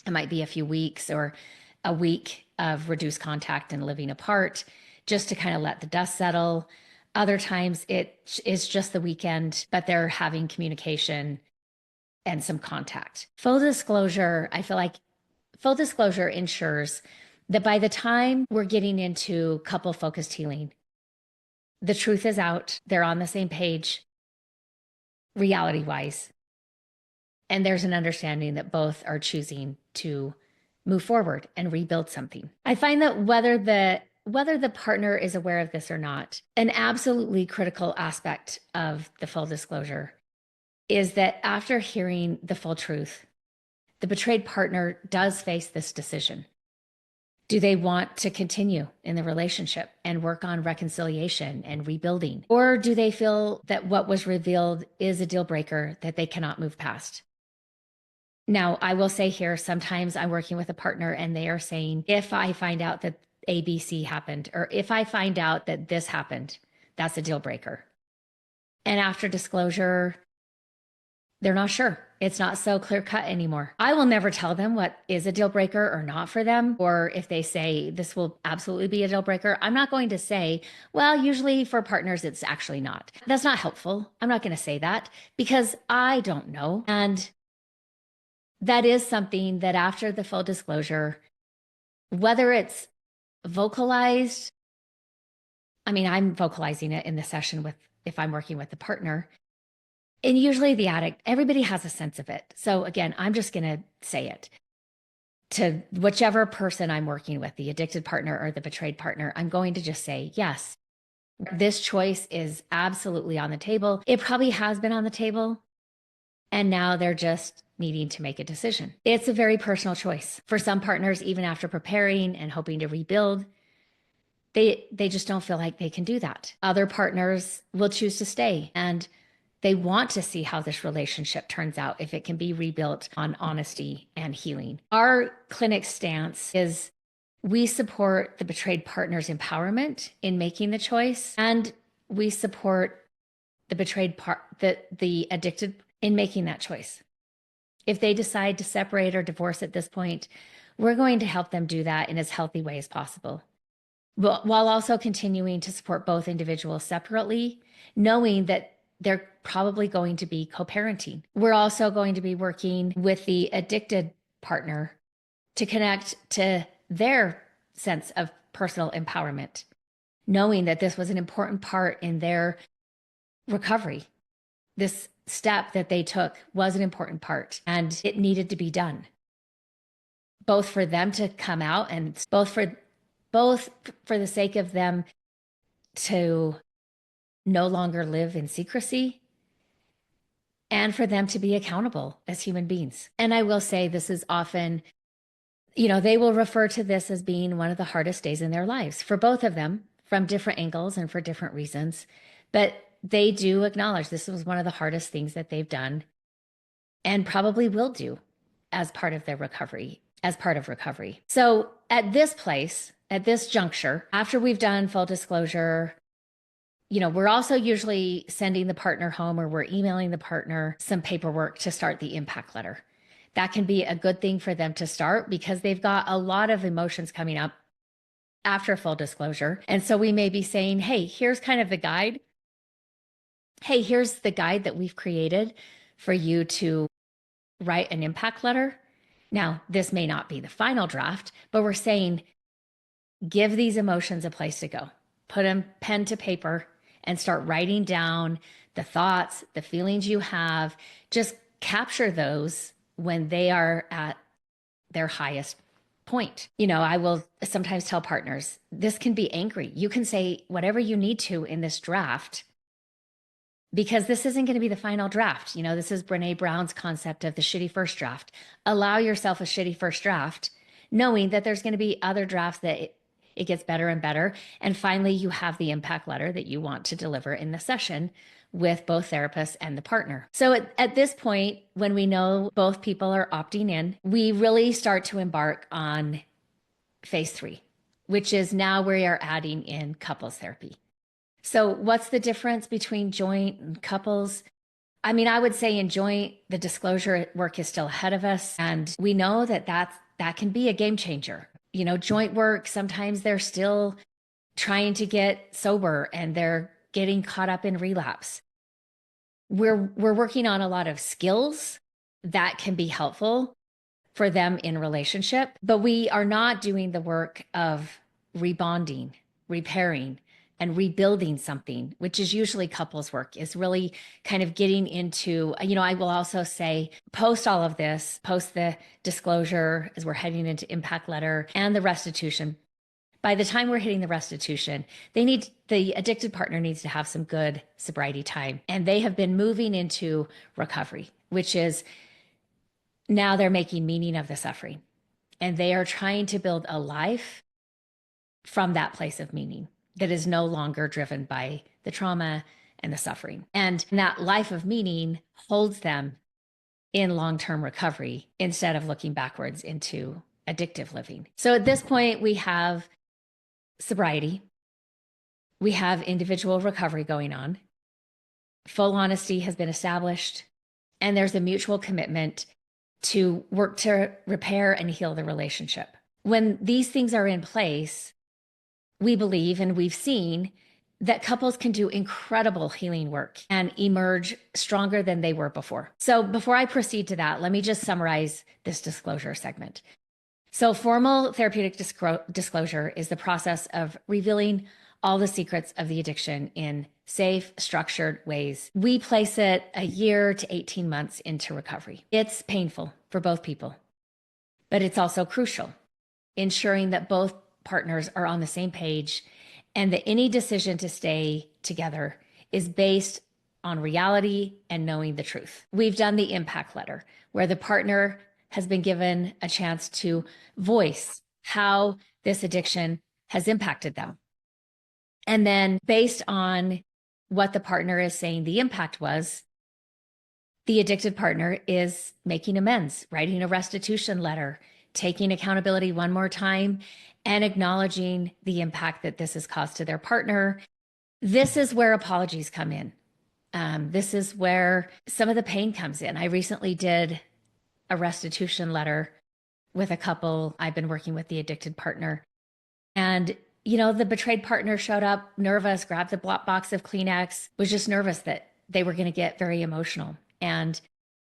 It might be a few weeks or a week of reduced contact and living apart just to kind of let the dust settle. Other times it is just the weekend, but they're having communication and some contact. Full disclosure, I feel like full disclosure ensures that by the time we're getting into couple focused healing, the truth is out, they're on the same page, reality wise. And there's an understanding that both are choosing to move forward and rebuild something. I find that whether the partner is aware of this or not, an absolutely critical aspect of the full disclosure is that after hearing the full truth, the betrayed partner does face this decision. Do they want to continue in the relationship and work on reconciliation and rebuilding? Or do they feel that what was revealed is a deal breaker that they cannot move past? Now, I will say here, sometimes I'm working with a partner and they are saying, if I find out that ABC happened, or if I find out that this happened, that's a deal breaker. And after disclosure, they're not sure. It's not so clear cut anymore. I will never tell them what is a deal breaker or not for them. Or if they say this will absolutely be a deal breaker, I'm not going to say, well, usually for partners, it's actually not. That's not helpful. I'm not going to say that because I don't know. And that is something that after the full disclosure, whether it's vocalized, I mean, I'm vocalizing it in the session if I'm working with the partner. And usually the addict, everybody has a sense of it. So again, I'm just going to say it to whichever person I'm working with, the addicted partner or the betrayed partner. I'm going to just say, yes, this choice is absolutely on the table. It probably has been on the table. And now they're just needing to make a decision. It's a very personal choice. For some partners, even after preparing and hoping to rebuild, they just don't feel like they can do that. Other partners will choose to stay and they want to see how this relationship turns out, if it can be rebuilt on honesty and healing. Our clinic stance is we support the betrayed partner's empowerment in making the choice, and we support the betrayed the addicted in making that choice. If they decide to separate or divorce at this point, we're going to help them do that in as healthy way as possible, while also continuing to support both individuals separately, knowing that they're probably going to be co-parenting. We're also going to be working with the addicted partner to connect to their sense of personal empowerment, knowing that this was an important part in their recovery. This step that they took was an important part and it needed to be done, both for them to come out and both for the sake of them to no longer live in secrecy and for them to be accountable as human beings. And I will say this is often They will refer to this as being one of the hardest days in their lives for both of them from different angles and for different reasons. But they do acknowledge this was one of the hardest things that they've done and probably will do as part of their recovery, as part of recovery. So at this place, at this juncture, after we've done full disclosure, we're also usually sending the partner home or we're emailing the partner some paperwork to start the impact letter. That can be a good thing for them to start because they've got a lot of emotions coming up after full disclosure. And so we may be saying, hey, here's kind of the guide. Hey, here's the guide that we've created for you to write an impact letter. Now, this may not be the final draft, but we're saying give these emotions a place to go. Put them pen to paper and start writing down the thoughts, the feelings you have. Just capture those when they are at their highest point. I will sometimes tell partners, this can be angry. You can say whatever you need to in this draft because this isn't going to be the final draft. This is Brene Brown's concept of the shitty first draft. Allow yourself a shitty first draft, knowing that there's going to be other drafts that it gets better and better. And finally, you have the impact letter that you want to deliver in the session with both therapists and the partner. So at this point, when we know both people are opting in, we really start to embark on phase 3, which is now we are adding in couples therapy. So what's the difference between joint and couples? I mean, I would say in joint, the disclosure work is still ahead of us. And we know that can be a game changer. Joint work, sometimes they're still trying to get sober and they're getting caught up in relapse. We're working on a lot of skills that can be helpful for them in relationship, but we are not doing the work of rebonding, repairing, and rebuilding something, which is usually couples work, is really kind of getting into, I will also say post all of this, post the disclosure as we're heading into impact letter and the restitution. By the time we're hitting the restitution, the addicted partner needs to have some good sobriety time. And they have been moving into recovery, which is now they're making meaning of the suffering. And they are trying to build a life from that place of meaning that is no longer driven by the trauma and the suffering. And that life of meaning holds them in long-term recovery instead of looking backwards into addictive living. So at this point, we have sobriety. We have individual recovery going on. Full honesty has been established, and there's a mutual commitment to work to repair and heal the relationship. When these things are in place, we believe and we've seen that couples can do incredible healing work and emerge stronger than they were before. So before I proceed to that, let me just summarize this disclosure segment. So formal therapeutic disclosure is the process of revealing all the secrets of the addiction in safe, structured ways. We place it a year to 18 months into recovery. It's painful for both people, but it's also crucial, ensuring that both partners are on the same page and that any decision to stay together is based on reality and knowing the truth. We've done the impact letter where the partner has been given a chance to voice how this addiction has impacted them. And then based on what the partner is saying the impact was, the addicted partner is making amends, writing a restitution letter, taking accountability one more time, and acknowledging the impact that this has caused to their partner. This is where apologies come in. This is where some of the pain comes in. I recently did a restitution letter with a couple. I've been working with the addicted partner. And, the betrayed partner showed up nervous, grabbed the box of Kleenex, was just nervous that they were going to get very emotional. And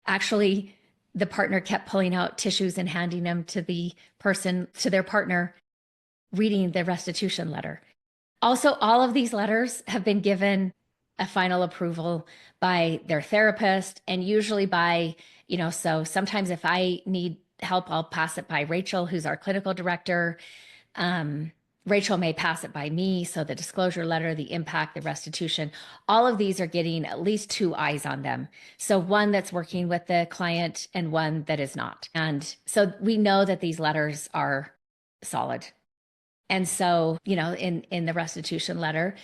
actually, the partner kept pulling out tissues and handing them to the person, to their partner, reading the restitution letter. Also, all of these letters have been given a final approval by their therapist and usually by, so sometimes if I need help, I'll pass it by Rachel, who's our clinical director. Rachel may pass it by me. So the disclosure letter, the impact, the restitution, all of these are getting at least two eyes on them. So one that's working with the client and one that is not. And so we know that these letters are solid. And so, in the restitution letter,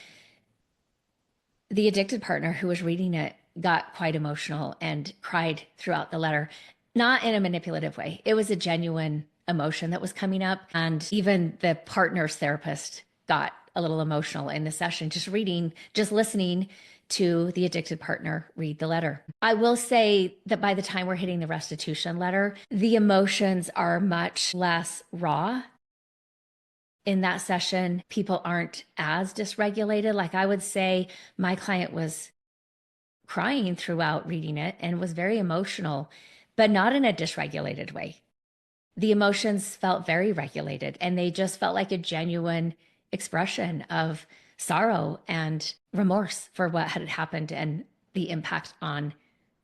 the addicted partner who was reading it got quite emotional and cried throughout the letter, not in a manipulative way. It was a genuine emotion that was coming up. And even the partner's therapist got a little emotional in the session, just listening to the addicted partner read the letter. I will say that by the time we're hitting the restitution letter, the emotions are much less raw. In that session, people aren't as dysregulated. Like I would say, my client was crying throughout reading it and was very emotional, but not in a dysregulated way. The emotions felt very regulated and they just felt like a genuine expression of sorrow and remorse for what had happened and the impact on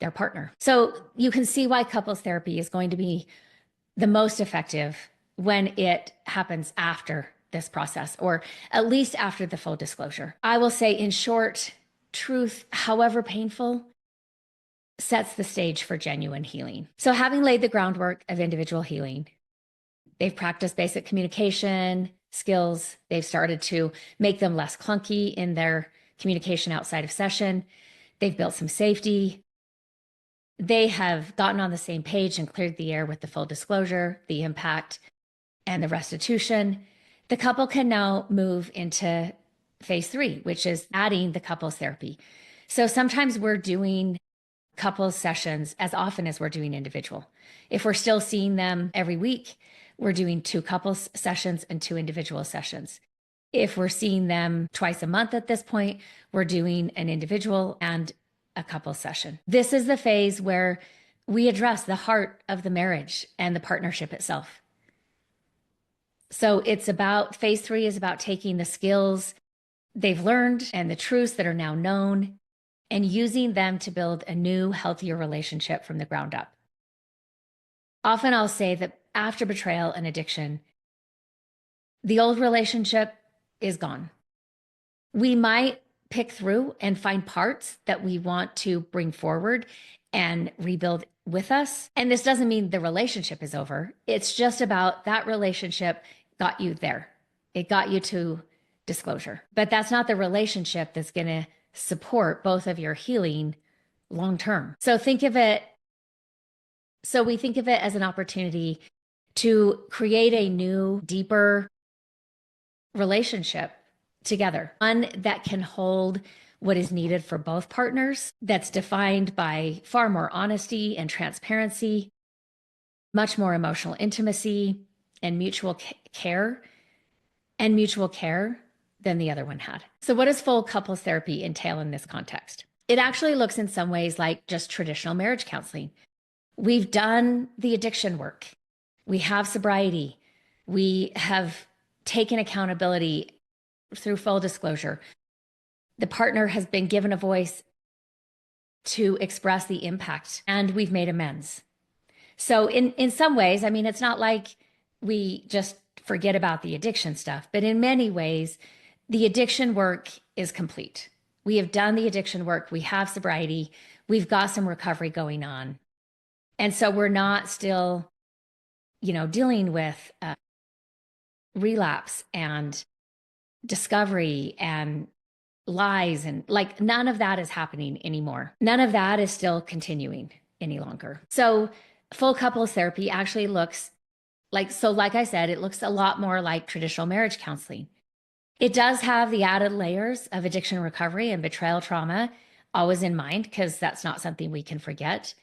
their partner. So you can see why couples therapy is going to be the most effective when it happens after this process, or at least after the full disclosure. I will say, in short, truth, however painful, sets the stage for genuine healing. So having laid the groundwork of individual healing, they've practiced basic communication skills. They've started to make them less clunky in their communication outside of session. They've built some safety. They have gotten on the same page and cleared the air with the full disclosure, the impact, and the restitution. The couple can now move into phase 3, which is adding the couples therapy. So sometimes we're doing couples sessions as often as we're doing individual. If we're still seeing them every week, we're doing 2 couples sessions and 2 individual sessions. If we're seeing them twice a month at this point, we're doing an individual and a couple session. This is the phase where we address the heart of the marriage and the partnership itself. So phase 3 is about taking the skills they've learned and the truths that are now known and using them to build a new, healthier relationship from the ground up. Often I'll say that after betrayal and addiction, the old relationship is gone. We might pick through and find parts that we want to bring forward and rebuild with us. And this doesn't mean the relationship is over. It's just about that relationship got you there. It got you to disclosure. But that's not the relationship that's going to support both of your healing long term. So we think of it as an opportunity to create a new, deeper relationship together, one that can hold what is needed for both partners, that's defined by far more honesty and transparency, much more emotional intimacy and mutual care than the other one had. So what does full couples therapy entail in this context? It actually looks in some ways like just traditional marriage counseling. We've done the addiction work. We have sobriety. We have taken accountability through full disclosure. The partner has been given a voice to express the impact, and we've made amends. So in some ways, I mean, it's not like we just forget about the addiction stuff, but in many ways, the addiction work is complete. We have done the addiction work. We have sobriety. We've got some recovery going on. And so we're not still, dealing with relapse and discovery and lies, and like none of that is happening anymore. None of that is still continuing any longer. So full couples therapy actually looks like I said, it looks a lot more like traditional marriage counseling. It does have the added layers of addiction recovery and betrayal trauma always in mind, because that's not something we can forget.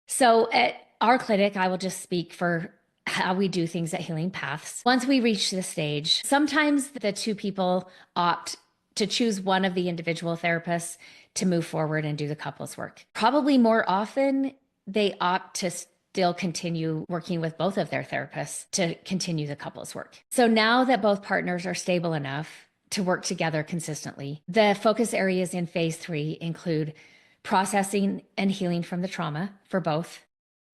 So at our clinic, I will just speak for how we do things at Healing Paths. Once we reach this stage, sometimes the 2 people opt to choose one of the individual therapists to move forward and do the couples work. Probably more often, they opt to still continue working with both of their therapists to continue the couples work. So now that both partners are stable enough to work together consistently, the focus areas in phase 3 include processing and healing from the trauma for both,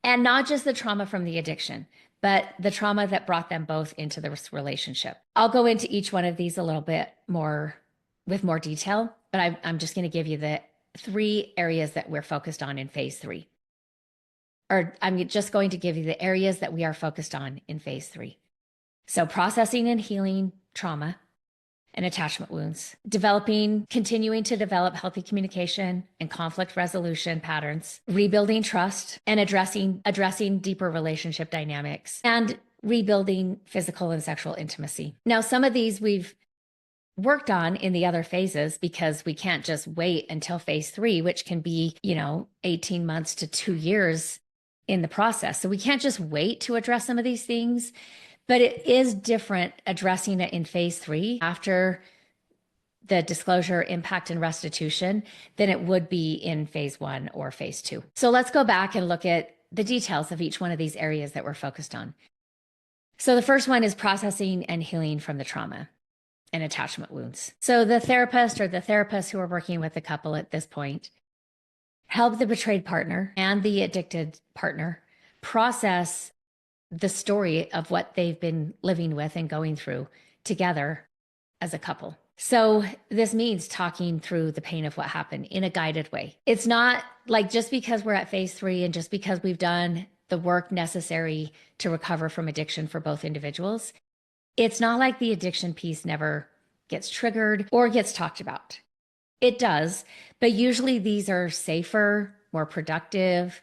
and not just the trauma from the addiction, but the trauma that brought them both into this relationship. I'll go into each one of these a little bit more with more detail, but I'm just going to give you the 3 areas that we're focused on in phase 3. Or I'm just going to give you the areas that we are focused on in phase 3. So processing and healing trauma and attachment wounds, continuing to develop healthy communication and conflict resolution patterns, rebuilding trust and addressing deeper relationship dynamics, and rebuilding physical and sexual intimacy. Now, some of these we've worked on in the other phases because we can't just wait until phase 3, which can be, 18 months to 2 years in the process. So we can't just wait to address some of these things. But it is different addressing it in phase 3 after the disclosure, impact, and restitution than it would be in phase 1 or phase 2. So let's go back and look at the details of each one of these areas that we're focused on. So the first one is processing and healing from the trauma and attachment wounds. So the therapist or the therapists who are working with the couple at this point help the betrayed partner and the addicted partner process the story of what they've been living with and going through together as a couple. So this means talking through the pain of what happened in a guided way. It's not like just because we're at phase 3 and just because we've done the work necessary to recover from addiction for both individuals, it's not like the addiction piece never gets triggered or gets talked about. It does, but usually these are safer, more productive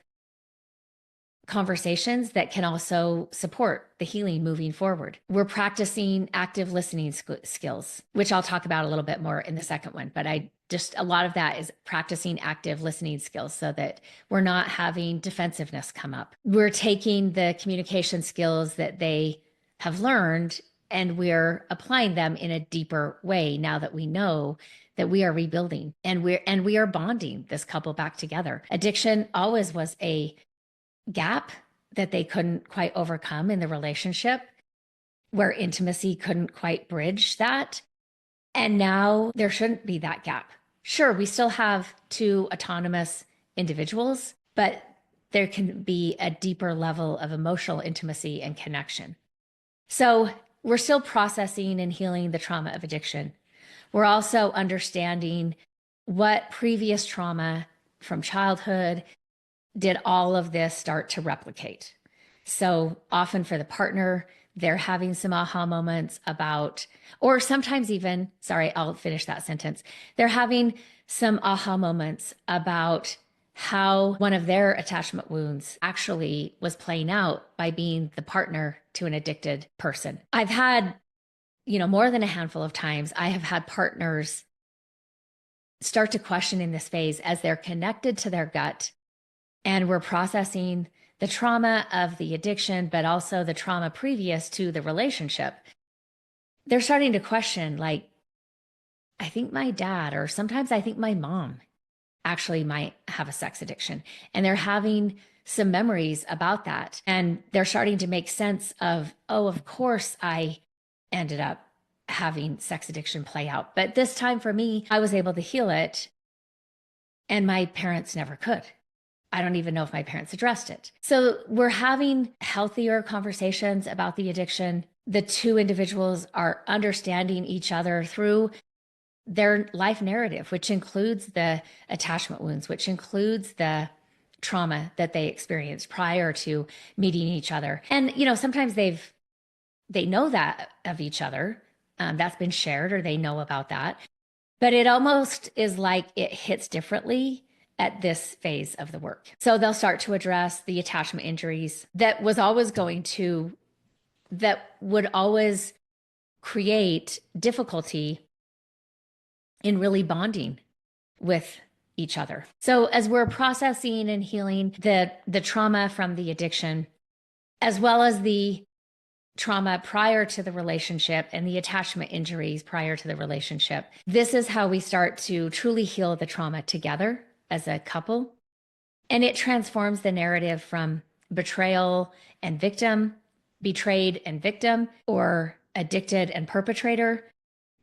conversations that can also support the healing moving forward. We're practicing active listening skills, which I'll talk about a little bit more in the second one, but a lot of that is practicing active listening skills so that we're not having defensiveness come up. We're taking the communication skills that they have learned and we're applying them in a deeper way now that we know that we are rebuilding and we are bonding this couple back together. Addiction always was a gap that they couldn't quite overcome in the relationship, where intimacy couldn't quite bridge that. And now there shouldn't be that gap. Sure, we still have 2 autonomous individuals, but there can be a deeper level of emotional intimacy and connection. So we're still processing and healing the trauma of addiction. We're also understanding what previous trauma from childhood did all of this start to replicate. So often for the partner, they're having some aha moments about, or sometimes even, sorry, I'll finish that sentence. They're having some aha moments about how one of their attachment wounds actually was playing out by being the partner to an addicted person. I've had, more than a handful of times, I have had partners start to question in this phase as they're connected to their gut and we're processing the trauma of the addiction, but also the trauma previous to the relationship. They're starting to question, like, I think my dad, or sometimes I think my mom actually might have a sex addiction. And they're having some memories about that. And they're starting to make sense of, oh, of course I ended up having sex addiction play out. But this time for me, I was able to heal it. And my parents never could. I don't even know if my parents addressed it. So we're having healthier conversations about the addiction. The 2 individuals are understanding each other through their life narrative, which includes the attachment wounds, which includes the trauma that they experienced prior to meeting each other. And, sometimes they know that of each other. That's been shared or they know about that. But it almost is like it hits differently at this phase of the work. So they'll start to address the attachment injuries that would always create difficulty in really bonding with each other. So as we're processing and healing the trauma from the addiction, as well as the trauma prior to the relationship and the attachment injuries prior to the relationship, this is how we start to truly heal the trauma together as a couple. And it transforms the narrative from betrayal and victim, betrayed and victim, or addicted and perpetrator,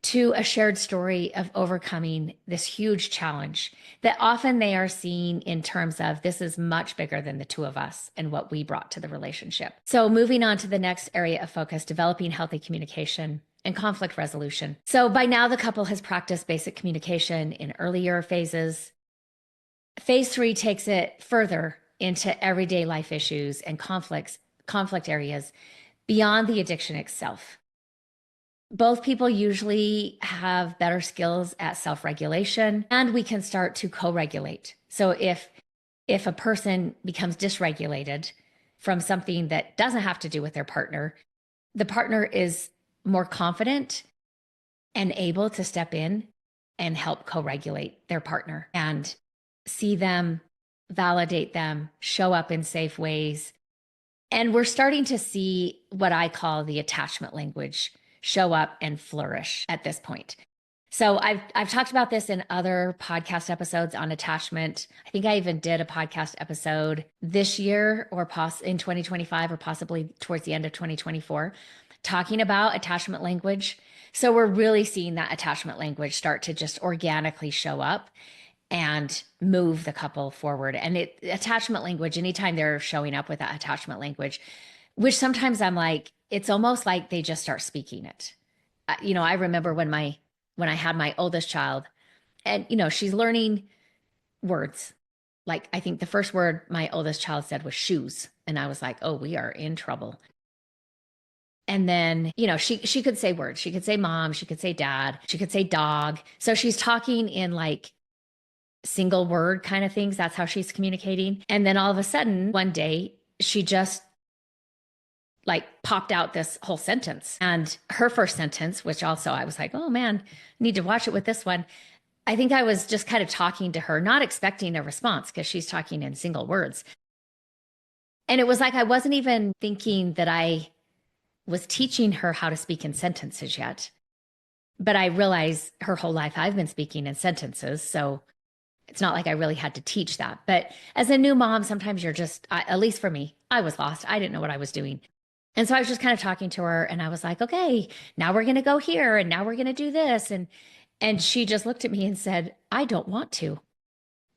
to a shared story of overcoming this huge challenge that often they are seeing in terms of this is much bigger than the two of us and what we brought to the relationship. So, moving on to the next area of focus, developing healthy communication and conflict resolution. So, by now, the couple has practiced basic communication in earlier phases. Phase 3 takes it further into everyday life issues and conflict areas beyond the addiction itself. Both people usually have better skills at self-regulation, and we can start to co-regulate. So if a person becomes dysregulated from something that doesn't have to do with their partner, the partner is more confident and able to step in and help co-regulate their partner and see them, validate them, show up in safe ways. And we're starting to see what I call the attachment language show up and flourish at this point. So I've talked about this in other podcast episodes on attachment. I think I even did a podcast episode this year or in 2025 or possibly towards the end of 2024 talking about attachment language. So we're really seeing that attachment language start to just organically show up and move the couple forward. And attachment language, anytime they're showing up with that attachment language, which sometimes I'm like, it's almost like they just start speaking it. I remember when I had my oldest child, and she's learning words. Like, I think the first word my oldest child said was shoes, and I was like, oh, we are in trouble. And then, she could say words. She could say mom, she could say dad, she could say dog. So she's talking in like single word kind of things. That's how she's communicating. And then all of a sudden, one day, she just like popped out this whole sentence. And her first sentence, which also I was like, oh man, I need to watch it with this one. I think I was just kind of talking to her, not expecting a response because she's talking in single words. And it was like I wasn't even thinking that I was teaching her how to speak in sentences yet. But I realized her whole life I've been speaking in sentences. So it's not like I really had to teach that. But as a new mom, sometimes you're just, at least for me, I was lost. I didn't know what I was doing. And so I was just kind of talking to her and I was like, okay, now we're going to go here and now we're going to do this. And she just looked at me and said, I don't want to.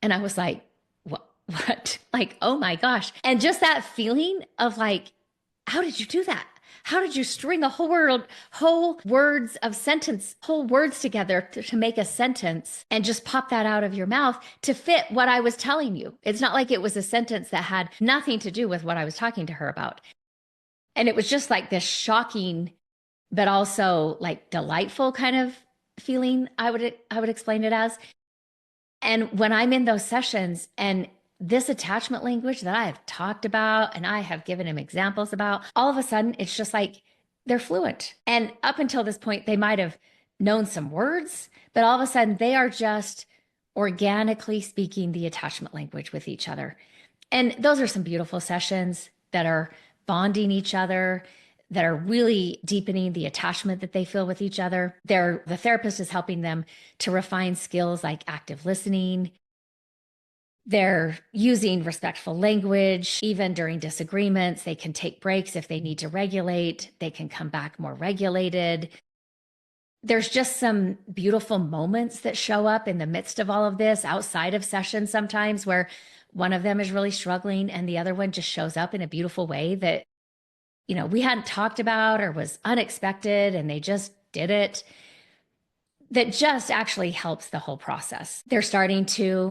And I was like, what? Like, oh my gosh. And just that feeling of like, how did you do that? How did you string a whole words of sentence, whole words together to make a sentence and just pop that out of your mouth to fit what I was telling you? It's not like it was a sentence that had nothing to do with what I was talking to her about. And it was just like this shocking, but also like delightful kind of feeling, I would explain it as. And when I'm in those sessions and this attachment language that I have talked about and I have given him examples about, all of a sudden it's just like they're fluent. And up until this point, they might have known some words, but all of a sudden they are just organically speaking the attachment language with each other. And those are some beautiful sessions that are bonding each other, that are really deepening the attachment that they feel with each other. The therapist is helping them to refine skills like active listening. They're using respectful language. Even during disagreements, they can take breaks if they need to regulate. They can come back more regulated. There's just some beautiful moments that show up in the midst of all of this outside of sessions sometimes where one of them is really struggling and the other one just shows up in a beautiful way that, we hadn't talked about or was unexpected and they just did it. That just actually helps the whole process. They're starting to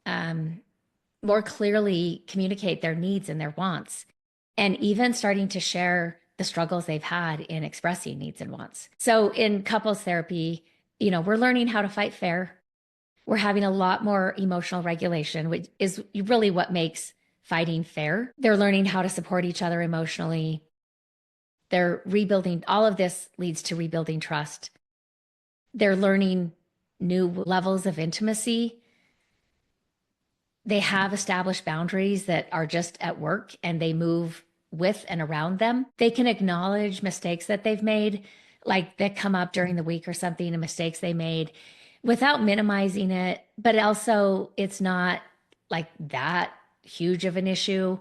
more clearly communicate their needs and their wants, and even starting to share the struggles they've had in expressing needs and wants. So in couples therapy, we're learning how to fight fair. We're having a lot more emotional regulation, which is really what makes fighting fair. They're learning how to support each other emotionally. They're rebuilding, all of this leads to rebuilding trust. They're learning new levels of intimacy. They have established boundaries that are just at work and they move with and around them. They can acknowledge mistakes that they've made, like that come up during the week or something, the mistakes they made without minimizing it. But also it's not like that huge of an issue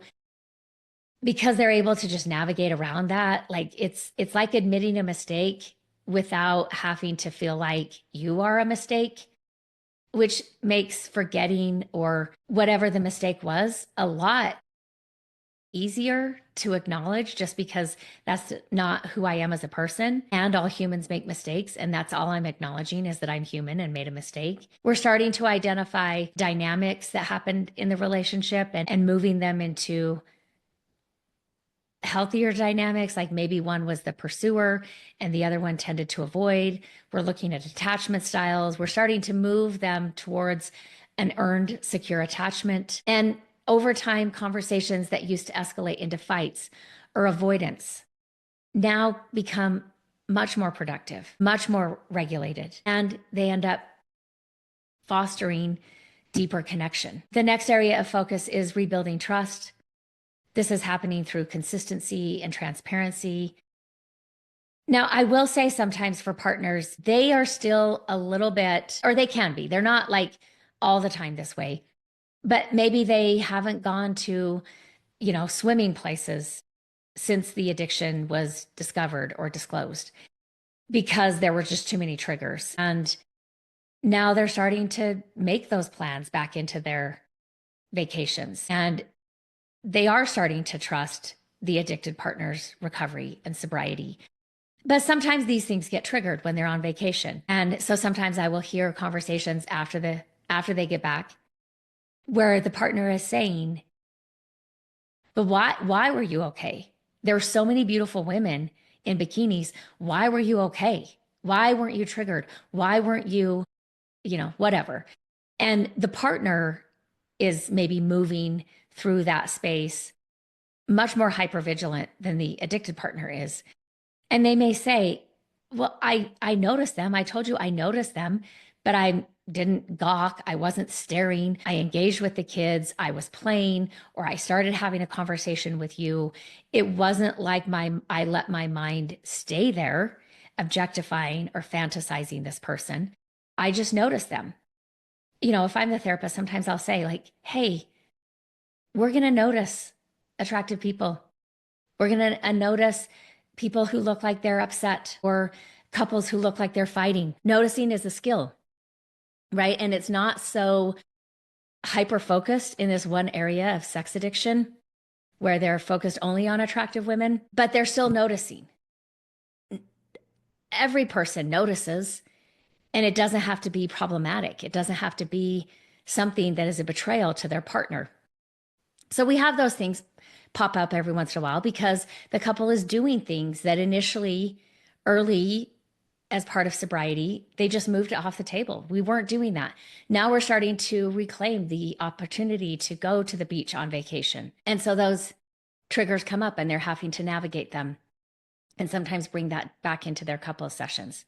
because they're able to just navigate around that. Like it's like admitting a mistake without having to feel like you are a mistake, which makes forgetting or whatever the mistake was a lot easier to acknowledge just because that's not who I am as a person. And all humans make mistakes. And that's all I'm acknowledging is that I'm human and made a mistake. We're starting to identify dynamics that happened in the relationship and moving them into healthier dynamics, like maybe one was the pursuer and the other one tended to avoid. We're looking at attachment styles. We're starting to move them towards an earned, secure attachment. And over time, conversations that used to escalate into fights or avoidance now become much more productive, much more regulated, and they end up fostering deeper connection. The next area of focus is rebuilding trust. This is happening through consistency and transparency. Now, I will say sometimes for partners, they are still a little bit, or they can be, they're not like all the time this way, but maybe they haven't gone to, swimming places since the addiction was discovered or disclosed because there were just too many triggers. And now they're starting to make those plans back into their vacations. And they are starting to trust the addicted partner's recovery and sobriety. But sometimes these things get triggered when they're on vacation. And so sometimes I will hear conversations after they get back where the partner is saying, "But why were you okay? There were so many beautiful women in bikinis. Why were you okay? Why weren't you triggered? Why weren't you, whatever?" And the partner is maybe moving through that space much more hypervigilant than the addicted partner is. And they may say, "Well, I noticed them. I told you I noticed them, but I didn't gawk. I wasn't staring. I engaged with the kids. I was playing, or I started having a conversation with you. It wasn't like I let my mind stay there, objectifying or fantasizing this person. I just noticed them." If I'm the therapist, sometimes I'll say, like, "Hey, we're going to notice attractive people. We're going to notice people who look like they're upset or couples who look like they're fighting." Noticing is a skill, right? And it's not so hyper focused in this one area of sex addiction where they're focused only on attractive women, but they're still noticing. Every person notices, and it doesn't have to be problematic. It doesn't have to be something that is a betrayal to their partner. So we have those things pop up every once in a while because the couple is doing things that initially, early as part of sobriety, they just moved it off the table. We weren't doing that. Now we're starting to reclaim the opportunity to go to the beach on vacation. And so those triggers come up and they're having to navigate them and sometimes bring that back into their couple sessions.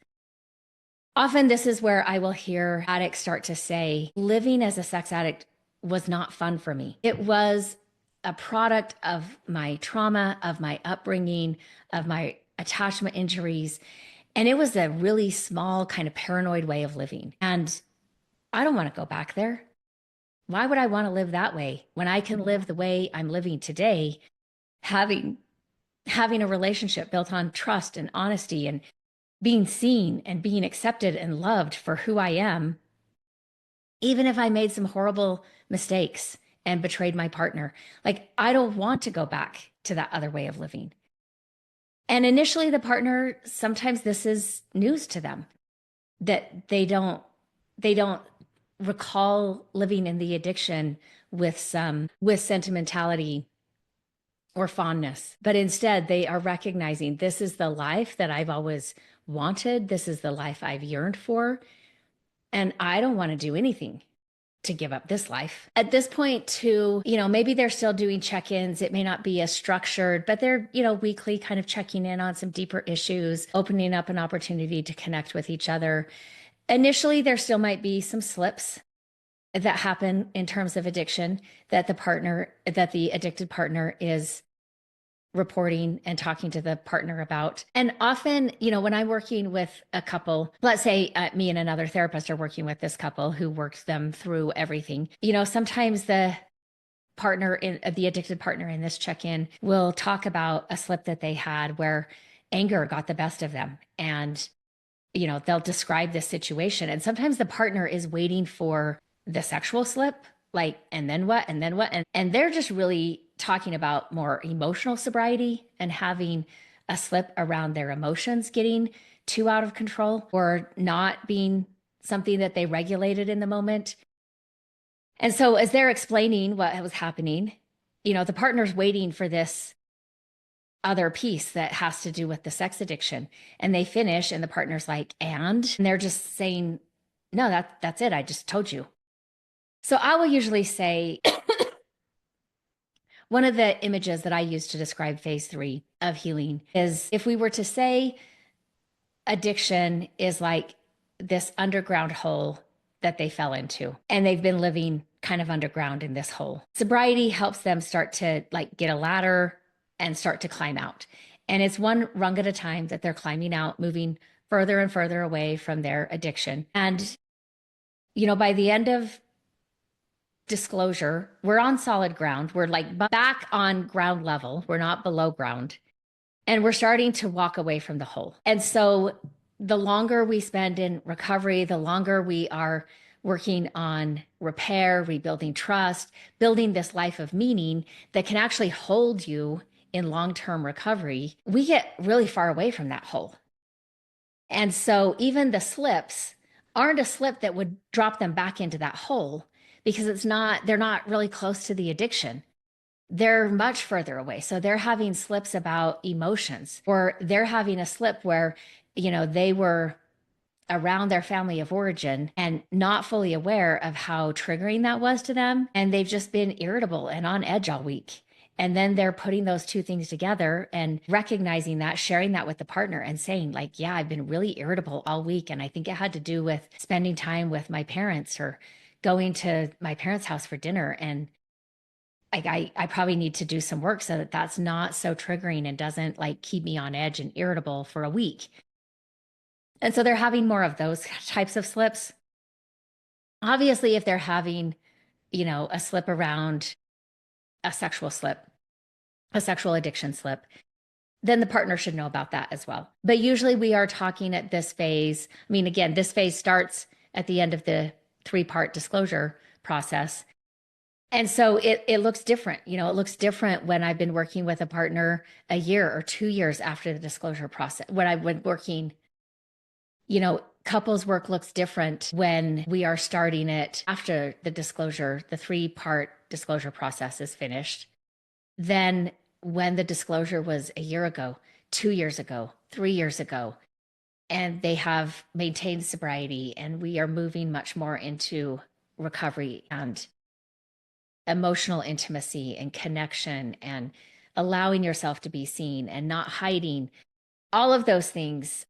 Often this is where I will hear addicts start to say, "Living as a sex addict was not fun for me. It was a product of my trauma, of my upbringing, of my attachment injuries. And it was a really small, kind of paranoid way of living. And I don't want to go back there. Why would I want to live that way when I can live the way I'm living today, having a relationship built on trust and honesty and being seen and being accepted and loved for who I am, even if I made some horrible mistakes and betrayed my partner. Like, I don't want to go back to that other way of living." And initially the partner, sometimes this is news to them that they don't recall living in the addiction with sentimentality or fondness, but instead they are recognizing this is the life that I've always wanted. This is the life I've yearned for. And I don't want to do anything to give up this life. At this point, too, maybe they're still doing check-ins. It may not be as structured, but they're, weekly kind of checking in on some deeper issues, opening up an opportunity to connect with each other. Initially, there still might be some slips that happen in terms of addiction that the addicted partner is reporting and talking to the partner about. And often, when I'm working with a couple, let's say me and another therapist are working with this couple who works them through everything, sometimes the addicted partner in this check-in will talk about a slip that they had where anger got the best of them. And they'll describe this situation. And sometimes the partner is waiting for the sexual slip, like, and then what? And then what? And they're just really talking about more emotional sobriety and having a slip around their emotions getting too out of control or not being something that they regulated in the moment. And so as they're explaining what was happening, the partner's waiting for this other piece that has to do with the sex addiction. And they finish and the partner's like, and they're just saying, no, that's it. I just told you. So I will usually say one of the images that I use to describe phase 3 of healing is if we were to say addiction is like this underground hole that they fell into and they've been living kind of underground in this hole. Sobriety helps them start to like get a ladder and start to climb out. And it's one rung at a time that they're climbing out, moving further and further away from their addiction. And, by the end of disclosure, we're on solid ground. We're like back on ground level. We're not below ground. And we're starting to walk away from the hole. And so the longer we spend in recovery, the longer we are working on repair, rebuilding trust, building this life of meaning that can actually hold you in long-term recovery, we get really far away from that hole. And so even the slips aren't a slip that would drop them back into that hole because they're not really close to the addiction. They're much further away. So they're having slips about emotions, or they're having a slip where, they were around their family of origin and not fully aware of how triggering that was to them. And they've just been irritable and on edge all week. And then they're putting those two things together and recognizing that, sharing that with the partner and saying like, yeah, I've been really irritable all week. And I think it had to do with spending time with my parents or going to my parents' house for dinner. And I probably need to do some work so that that's not so triggering and doesn't like keep me on edge and irritable for a week. And so they're having more of those types of slips. Obviously, if they're having, a slip around a sexual slip, a sexual addiction slip, then the partner should know about that as well. But usually we are talking at this phase. I mean, again, this phase starts at the end of the 3-part disclosure process. And so it looks different. It looks different when I've been working with a partner a year or 2 years after the disclosure process. When I've been working, couples work looks different when we are starting it after the disclosure, the 3-part disclosure process is finished. Then when the disclosure was a year ago, 2 years ago, 3 years ago, and they have maintained sobriety and we are moving much more into recovery and emotional intimacy and connection and allowing yourself to be seen and not hiding. All of those things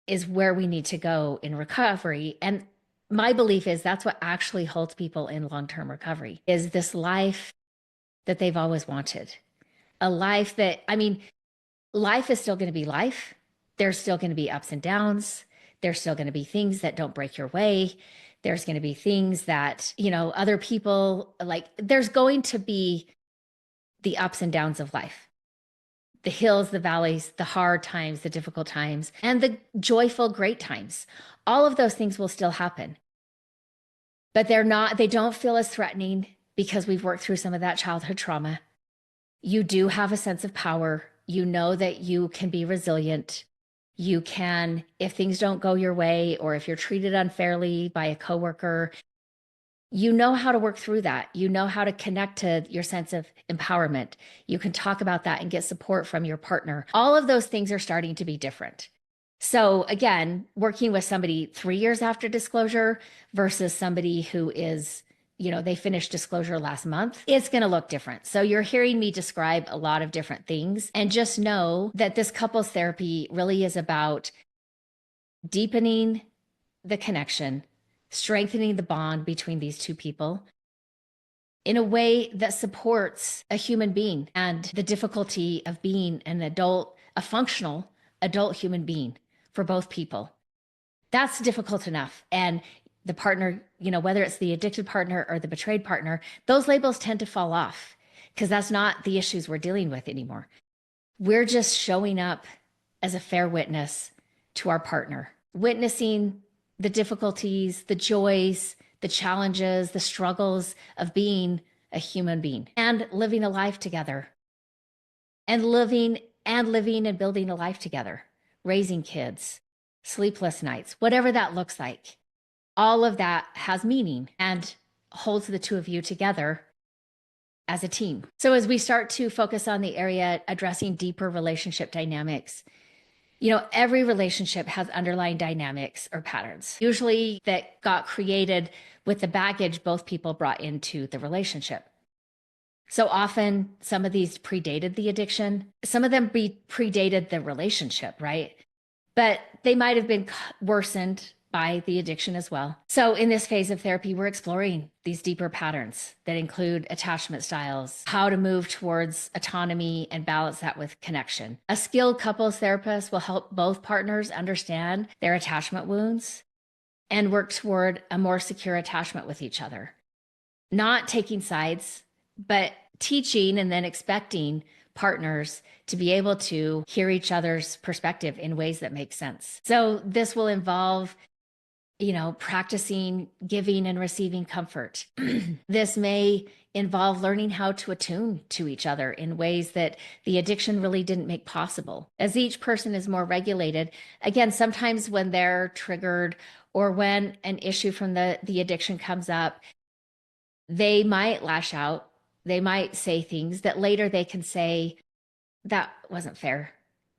is where we need to go in recovery. And my belief is that's what actually holds people in long-term recovery is this life that they've always wanted. A life that, life is still going to be life. There's still going to be ups and downs. There's still going to be things that don't break your way. There's going to be things that, other people like, there's going to be the ups and downs of life, the hills, the valleys, the hard times, the difficult times, and the joyful, great times. All of those things will still happen, but they don't feel as threatening because we've worked through some of that childhood trauma. You do have a sense of power. You know that you can be resilient. You can, if things don't go your way, or if you're treated unfairly by a coworker, you know how to work through that. You know how to connect to your sense of empowerment. You can talk about that and get support from your partner. All of those things are starting to be different. So again, working with somebody 3 years after disclosure versus somebody who is, they finished disclosure last month, it's going to look different. So you're hearing me describe a lot of different things, and just know that this couples therapy really is about deepening the connection, strengthening the bond between these two people in a way that supports a human being and the difficulty of being a functional adult human being for both people. That's difficult enough. And the partner, whether it's the addicted partner or the betrayed partner, those labels tend to fall off because that's not the issues we're dealing with anymore. We're just showing up as a fair witness to our partner. witnessing the difficulties, the joys, the challenges, the struggles of being a human being and living a life together and living and building a life together, raising kids, sleepless nights, whatever that looks like. All of that has meaning and holds the two of you together as a team. So as we start to focus on the area addressing deeper relationship dynamics, every relationship has underlying dynamics or patterns, usually that got created with the baggage both people brought into the relationship. So often some of these predated the addiction, some of them predated the relationship, right? But they might have been worsened by the addiction as well. So in this phase of therapy, we're exploring these deeper patterns that include attachment styles, how to move towards autonomy and balance that with connection. A skilled couples therapist will help both partners understand their attachment wounds and work toward a more secure attachment with each other. Not taking sides, but teaching and then expecting partners to be able to hear each other's perspective in ways that make sense. So this will involve, practicing giving and receiving comfort. This may involve learning how to attune to each other in ways that the addiction really didn't make possible. As each person is more regulated, again, sometimes when they're triggered or when an issue from the addiction comes up, they might lash out. They might say things that later they can say, that wasn't fair.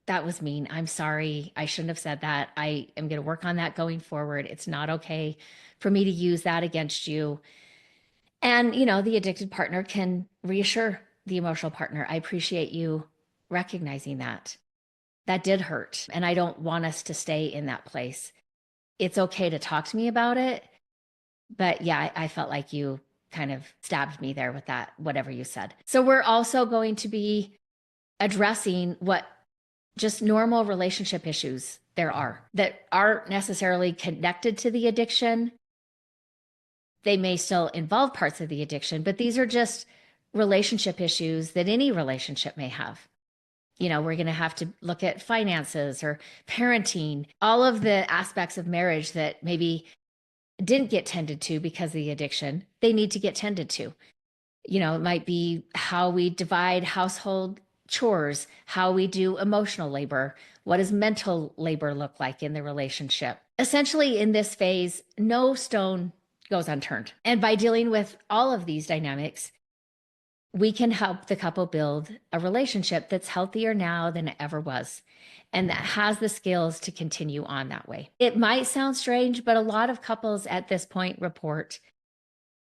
That was mean. I'm sorry. I shouldn't have said that. I am going to work on that going forward. It's not okay for me to use that against you. And, the addicted partner can reassure the emotional partner, I appreciate you recognizing that. That did hurt. And I don't want us to stay in that place. It's okay to talk to me about it. But yeah, I felt like you kind of stabbed me there with that, whatever you said. So we're also going to be addressing what just normal relationship issues there are that aren't necessarily connected to the addiction. They may still involve parts of the addiction, but these are just relationship issues that any relationship may have. We're going to have to look at finances or parenting, all of the aspects of marriage that maybe didn't get tended to because of the addiction. They need to get tended to. It might be how we divide household chores, how we do emotional labor, what does mental labor look like in the relationship. Essentially, in this phase, no stone goes unturned. And by dealing with all of these dynamics, we can help the couple build a relationship that's healthier now than it ever was, and that has the skills to continue on that way. It might sound strange, but a lot of couples at this point report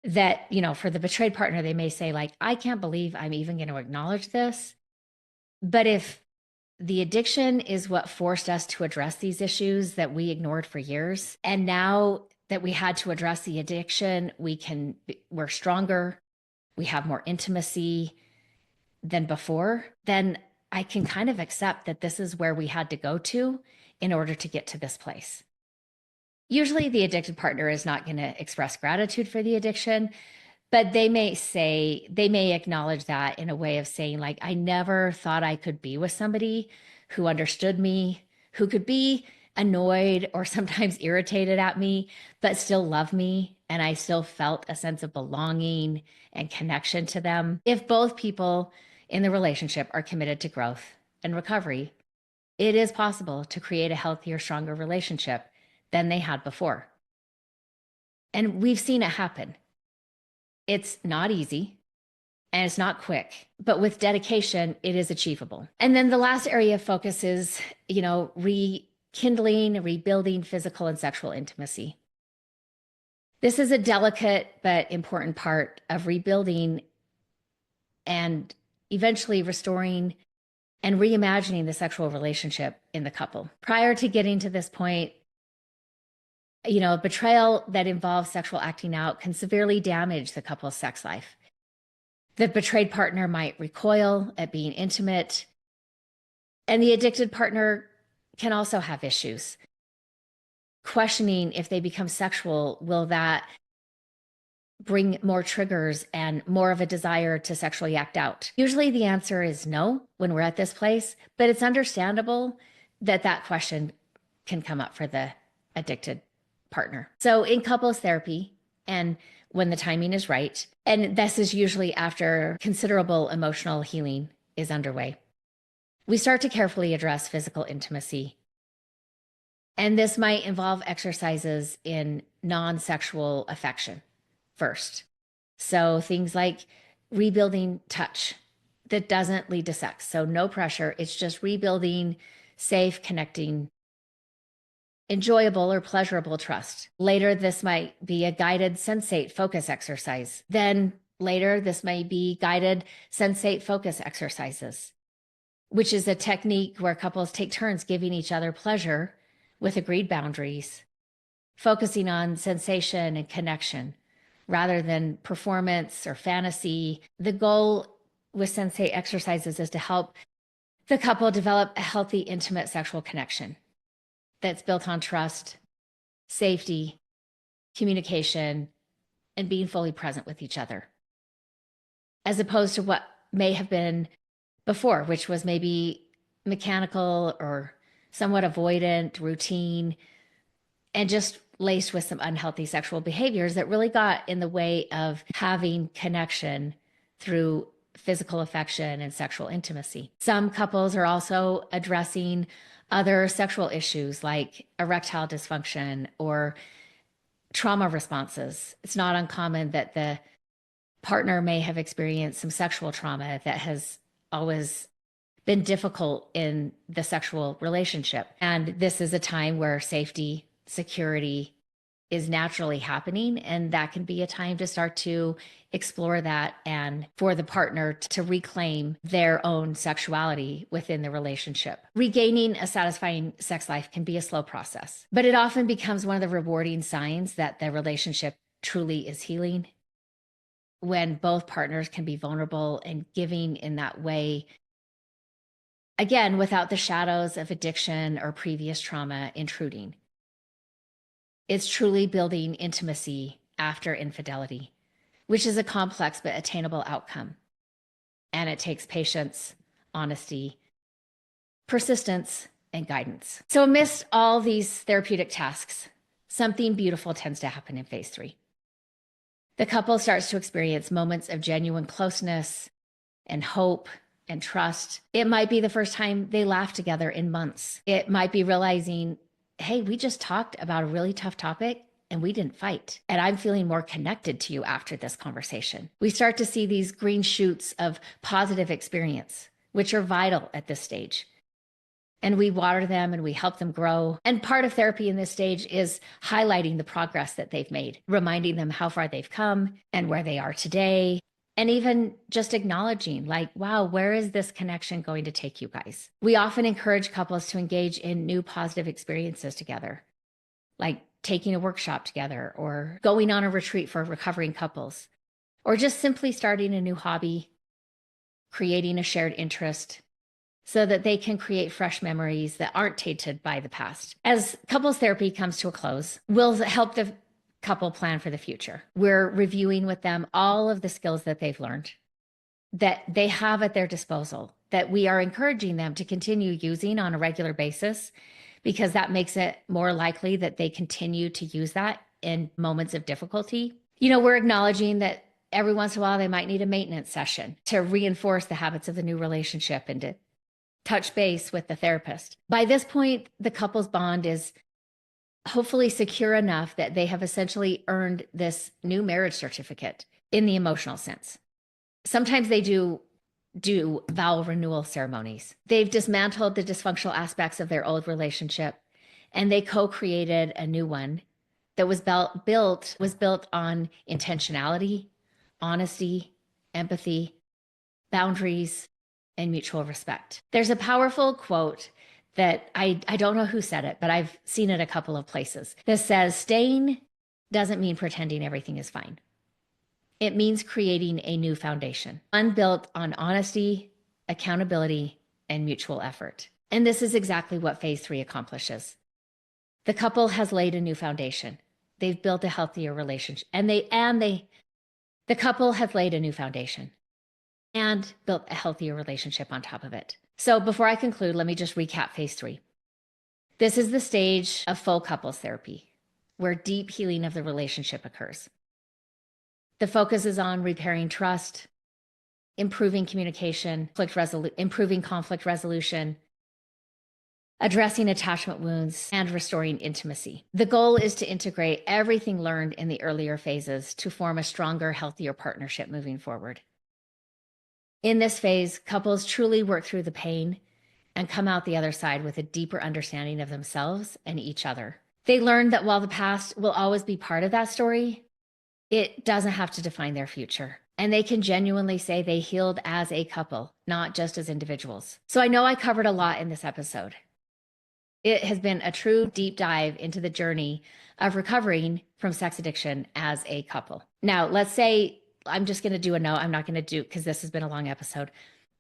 that, for the betrayed partner, they may say, like, I can't believe I'm even going to acknowledge this. But if the addiction is what forced us to address these issues that we ignored for years, and now that we had to address the addiction, we're stronger, we have more intimacy than before, then I can kind of accept that this is where we had to go to in order to get to this place. Usually the addicted partner is not going to express gratitude for the addiction, but they may acknowledge that in a way of saying, like, I never thought I could be with somebody who understood me, who could be annoyed or sometimes irritated at me, but still love me. And I still felt a sense of belonging and connection to them. If both people in the relationship are committed to growth and recovery, it is possible to create a healthier, stronger relationship than they had before. And we've seen it happen. It's not easy and it's not quick, but with dedication, it is achievable. And then the last area of focus is, rekindling, rebuilding physical and sexual intimacy. This is a delicate but important part of rebuilding and eventually restoring and reimagining the sexual relationship in the couple. Prior to getting to this point, betrayal that involves sexual acting out can severely damage the couple's sex life. The betrayed partner might recoil at being intimate, and the addicted partner can also have issues. Questioning if they become sexual, will that bring more triggers and more of a desire to sexually act out? Usually the answer is no when we're at this place, but it's understandable that question can come up for the addicted partner. So in couples therapy, and when the timing is right, and this is usually after considerable emotional healing is underway, we start to carefully address physical intimacy. And this might involve exercises in non-sexual affection first. So things like rebuilding touch that doesn't lead to sex. So no pressure. It's just rebuilding safe, connecting, enjoyable or pleasurable trust. Later, this might be a guided sensate focus exercise. Then later, this may be guided sensate focus exercises, which is a technique where couples take turns giving each other pleasure with agreed boundaries, focusing on sensation and connection rather than performance or fantasy. The goal with sensate exercises is to help the couple develop a healthy, intimate sexual connection that's built on trust, safety, communication, and being fully present with each other, as opposed to what may have been before, which was maybe mechanical or somewhat avoidant, routine, and just laced with some unhealthy sexual behaviors that really got in the way of having connection through physical affection and sexual intimacy. Some couples are also addressing other sexual issues like erectile dysfunction or trauma responses. It's not uncommon that the partner may have experienced some sexual trauma that has always been difficult in the sexual relationship. And this is a time where safety, security is naturally happening. And that can be a time to start to explore that and for the partner to reclaim their own sexuality within the relationship. Regaining a satisfying sex life can be a slow process, but it often becomes one of the rewarding signs that the relationship truly is healing when both partners can be vulnerable and giving in that way. Again, without the shadows of addiction or previous trauma intruding. It's truly building intimacy after infidelity, which is a complex but attainable outcome. And it takes patience, honesty, persistence, and guidance. So amidst all these therapeutic tasks, something beautiful tends to happen in phase 3. The couple starts to experience moments of genuine closeness and hope and trust. It might be the first time they laugh together in months. It might be realizing, hey, we just talked about a really tough topic and we didn't fight. And I'm feeling more connected to you after this conversation. We start to see these green shoots of positive experience, which are vital at this stage. And we water them and we help them grow. And part of therapy in this stage is highlighting the progress that they've made, reminding them how far they've come and where they are today. And even just acknowledging, like, wow, where is this connection going to take you guys? We often encourage couples to engage in new positive experiences together, like taking a workshop together or going on a retreat for recovering couples, or just simply starting a new hobby, creating a shared interest so that they can create fresh memories that aren't tainted by the past. As couples therapy comes to a close, we'll help the couple plan for the future. We're reviewing with them all of the skills that they've learned, that they have at their disposal, that we are encouraging them to continue using on a regular basis, because that makes it more likely that they continue to use that in moments of difficulty. You know, we're acknowledging that every once in a while they might need a maintenance session to reinforce the habits of the new relationship and to touch base with the therapist. By this point, the couple's bond is hopefully secure enough that they have essentially earned this new marriage certificate in the emotional sense. Sometimes they do vow renewal ceremonies. They've dismantled the dysfunctional aspects of their old relationship and they co-created a new one that was built on intentionality, honesty, empathy, boundaries, and mutual respect. There's a powerful quote that I don't know who said it, but I've seen it a couple of places that says, staying doesn't mean pretending everything is fine. It means creating a new foundation, one built on honesty, accountability, and mutual effort. And this is exactly what phase 3 accomplishes. The couple has laid a new foundation. They've built a healthier relationship, and the couple has laid a new foundation and built a healthier relationship on top of it. So before I conclude, let me just recap phase 3. This is the stage of full couples therapy, where deep healing of the relationship occurs. The focus is on repairing trust, improving communication, improving conflict resolution, addressing attachment wounds, and restoring intimacy. The goal is to integrate everything learned in the earlier phases to form a stronger, healthier partnership moving forward. In this phase, couples truly work through the pain and come out the other side with a deeper understanding of themselves and each other. They learn that while the past will always be part of that story, it doesn't have to define their future. And they can genuinely say they healed as a couple, not just as individuals. So I know I covered a lot in this episode. It has been a true deep dive into the journey of recovering from sex addiction as a couple. Now, let's say I'm just going to do a note. I'm not going to do, because this has been a long episode.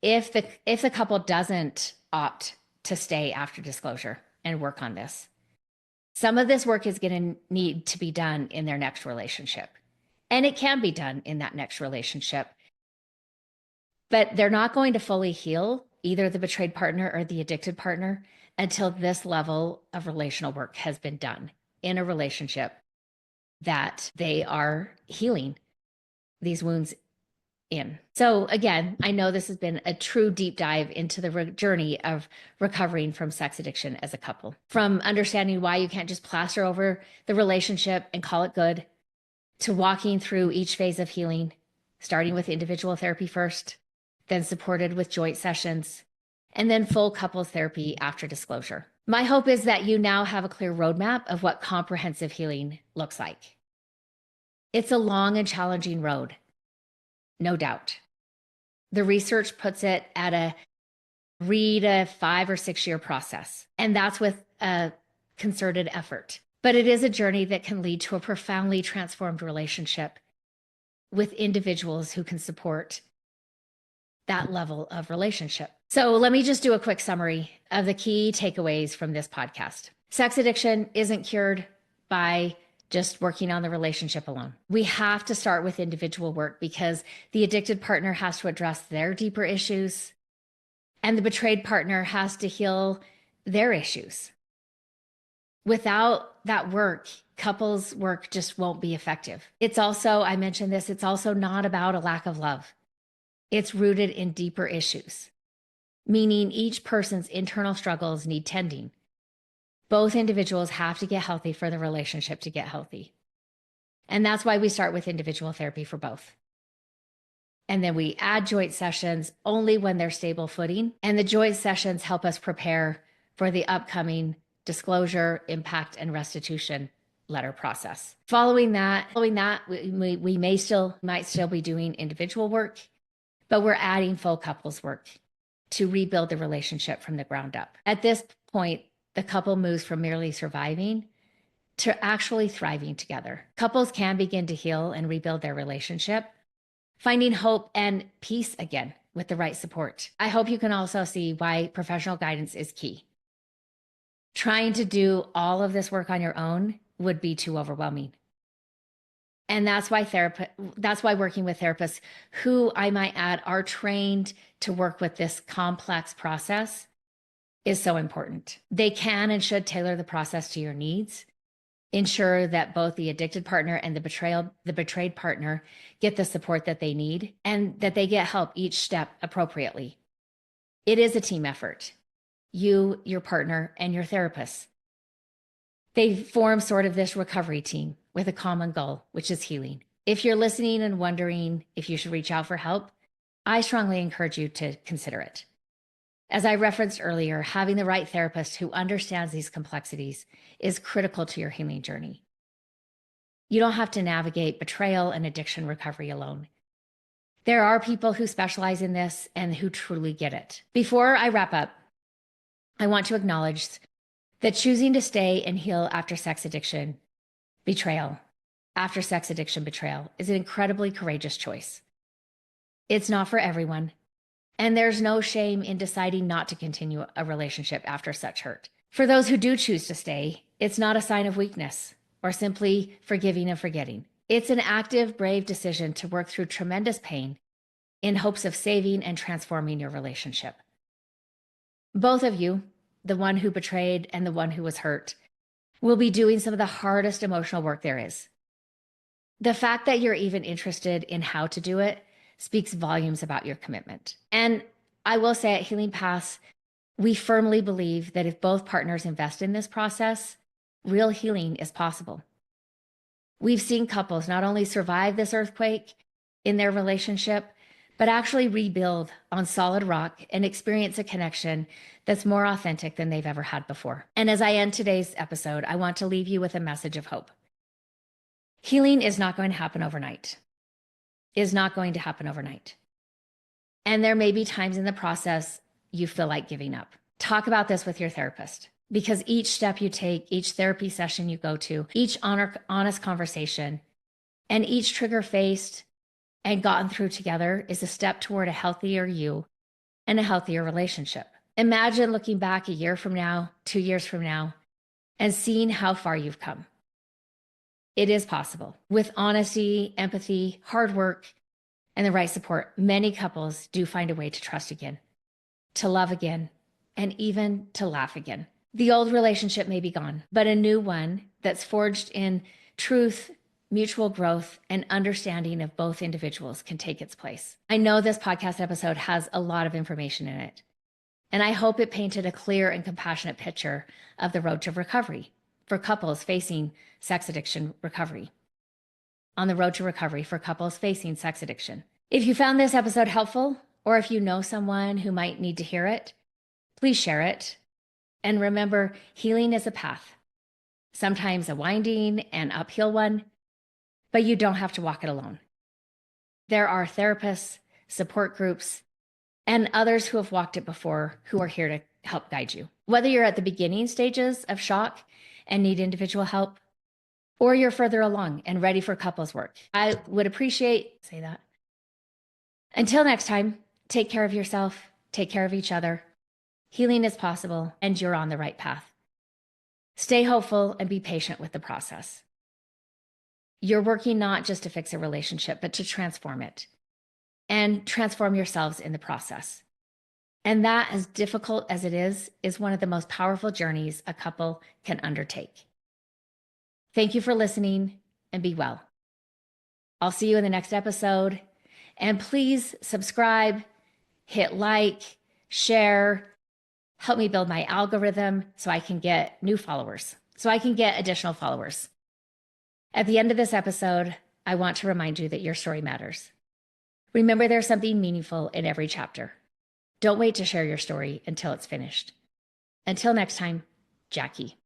If the couple doesn't opt to stay after disclosure and work on this, some of this work is going to need to be done in their next relationship. And it can be done in that next relationship. But they're not going to fully heal either the betrayed partner or the addicted partner until this level of relational work has been done in a relationship that they are healing these wounds in. So again, I know this has been a true deep dive into the journey of recovering from sex addiction as a couple, from understanding why you can't just plaster over the relationship and call it good, to walking through each phase of healing, starting with individual therapy first, then supported with joint sessions, and then full couples therapy after disclosure. My hope is that you now have a clear roadmap of what comprehensive healing looks like. It's a long and challenging road, no doubt. The research puts it at a 5 or 6 year process, and that's with a concerted effort. But it is a journey that can lead to a profoundly transformed relationship with individuals who can support that level of relationship. So let me just do a quick summary of the key takeaways from this podcast. Sex addiction isn't cured by just working on the relationship alone. We have to start with individual work because the addicted partner has to address their deeper issues, and the betrayed partner has to heal their issues. Without that work, couples work just won't be effective. It's also, I mentioned this, it's also not about a lack of love. It's rooted in deeper issues, meaning each person's internal struggles need tending. Both individuals have to get healthy for the relationship to get healthy. And that's why we start with individual therapy for both. And then we add joint sessions only when they're stable footing. And the joint sessions help us prepare for the upcoming disclosure, impact, and restitution letter process. Following that, we might still be doing individual work, but we're adding full couples work to rebuild the relationship from the ground up. At this point, the couple moves from merely surviving to actually thriving together. Couples can begin to heal and rebuild their relationship, finding hope and peace again with the right support. I hope you can also see why professional guidance is key. Trying to do all of this work on your own would be too overwhelming. And that's why working with therapists who, I might add, are trained to work with this complex process is so important. They can and should tailor the process to your needs, ensure that both the addicted partner and the betrayed partner get the support that they need, and that they get help each step appropriately. It is a team effort. You, your partner, and your therapist. They form sort of this recovery team with a common goal, which is healing. If you're listening and wondering if you should reach out for help, I strongly encourage you to consider it. As I referenced earlier, having the right therapist who understands these complexities is critical to your healing journey. You don't have to navigate betrayal and addiction recovery alone. There are people who specialize in this and who truly get it. Before I wrap up, I want to acknowledge that choosing to stay and heal after sex addiction betrayal is an incredibly courageous choice. It's not for everyone, and there's no shame in deciding not to continue a relationship after such hurt. For those who do choose to stay, it's not a sign of weakness or simply forgiving and forgetting. It's an active, brave decision to work through tremendous pain in hopes of saving and transforming your relationship. Both of you, the one who betrayed and the one who was hurt, will be doing some of the hardest emotional work there is. The fact that you're even interested in how to do it speaks volumes about your commitment. And I will say at Healing Paths, we firmly believe that if both partners invest in this process, real healing is possible. We've seen couples not only survive this earthquake in their relationship, but actually rebuild on solid rock and experience a connection that's more authentic than they've ever had before. And as I end today's episode, I want to leave you with a message of hope. Healing is not going to happen overnight. Is not going to happen overnight. And there may be times in the process you feel like giving up. Talk about this with your therapist, because each step you take, each therapy session you go to, each honest conversation, and each trigger faced and gotten through together is a step toward a healthier you and a healthier relationship. Imagine looking back a year from now, 2 years from now, and seeing how far you've come. It is possible. With honesty, empathy, hard work, and the right support, many couples do find a way to trust again, to love again, and even to laugh again. The old relationship may be gone, but a new one that's forged in truth, mutual growth, and understanding of both individuals can take its place. I know this podcast episode has a lot of information in it, and I hope it painted a clear and compassionate picture of the road to recovery for couples facing sex addiction recovery. On the road to recovery for couples facing sex addiction. If you found this episode helpful, or if you know someone who might need to hear it, please share it. And remember, healing is a path, sometimes a winding and uphill one, but you don't have to walk it alone. There are therapists, support groups, and others who have walked it before who are here to help guide you. Whether you're at the beginning stages of shock and need individual help, or you're further along and ready for couples work, I would appreciate, say that. Until next time, take care of yourself, take care of each other. Healing is possible, and you're on the right path. Stay hopeful and be patient with the process. You're working not just to fix a relationship, but to transform it and transform yourselves in the process. And that, as difficult as it is one of the most powerful journeys a couple can undertake. Thank you for listening, and be well. I'll see you in the next episode. And please subscribe, hit like, share, help me build my algorithm so I can get new followers, so I can get additional followers. At the end of this episode, I want to remind you that your story matters. Remember, there's something meaningful in every chapter. Don't wait to share your story until it's finished. Until next time, Jackie.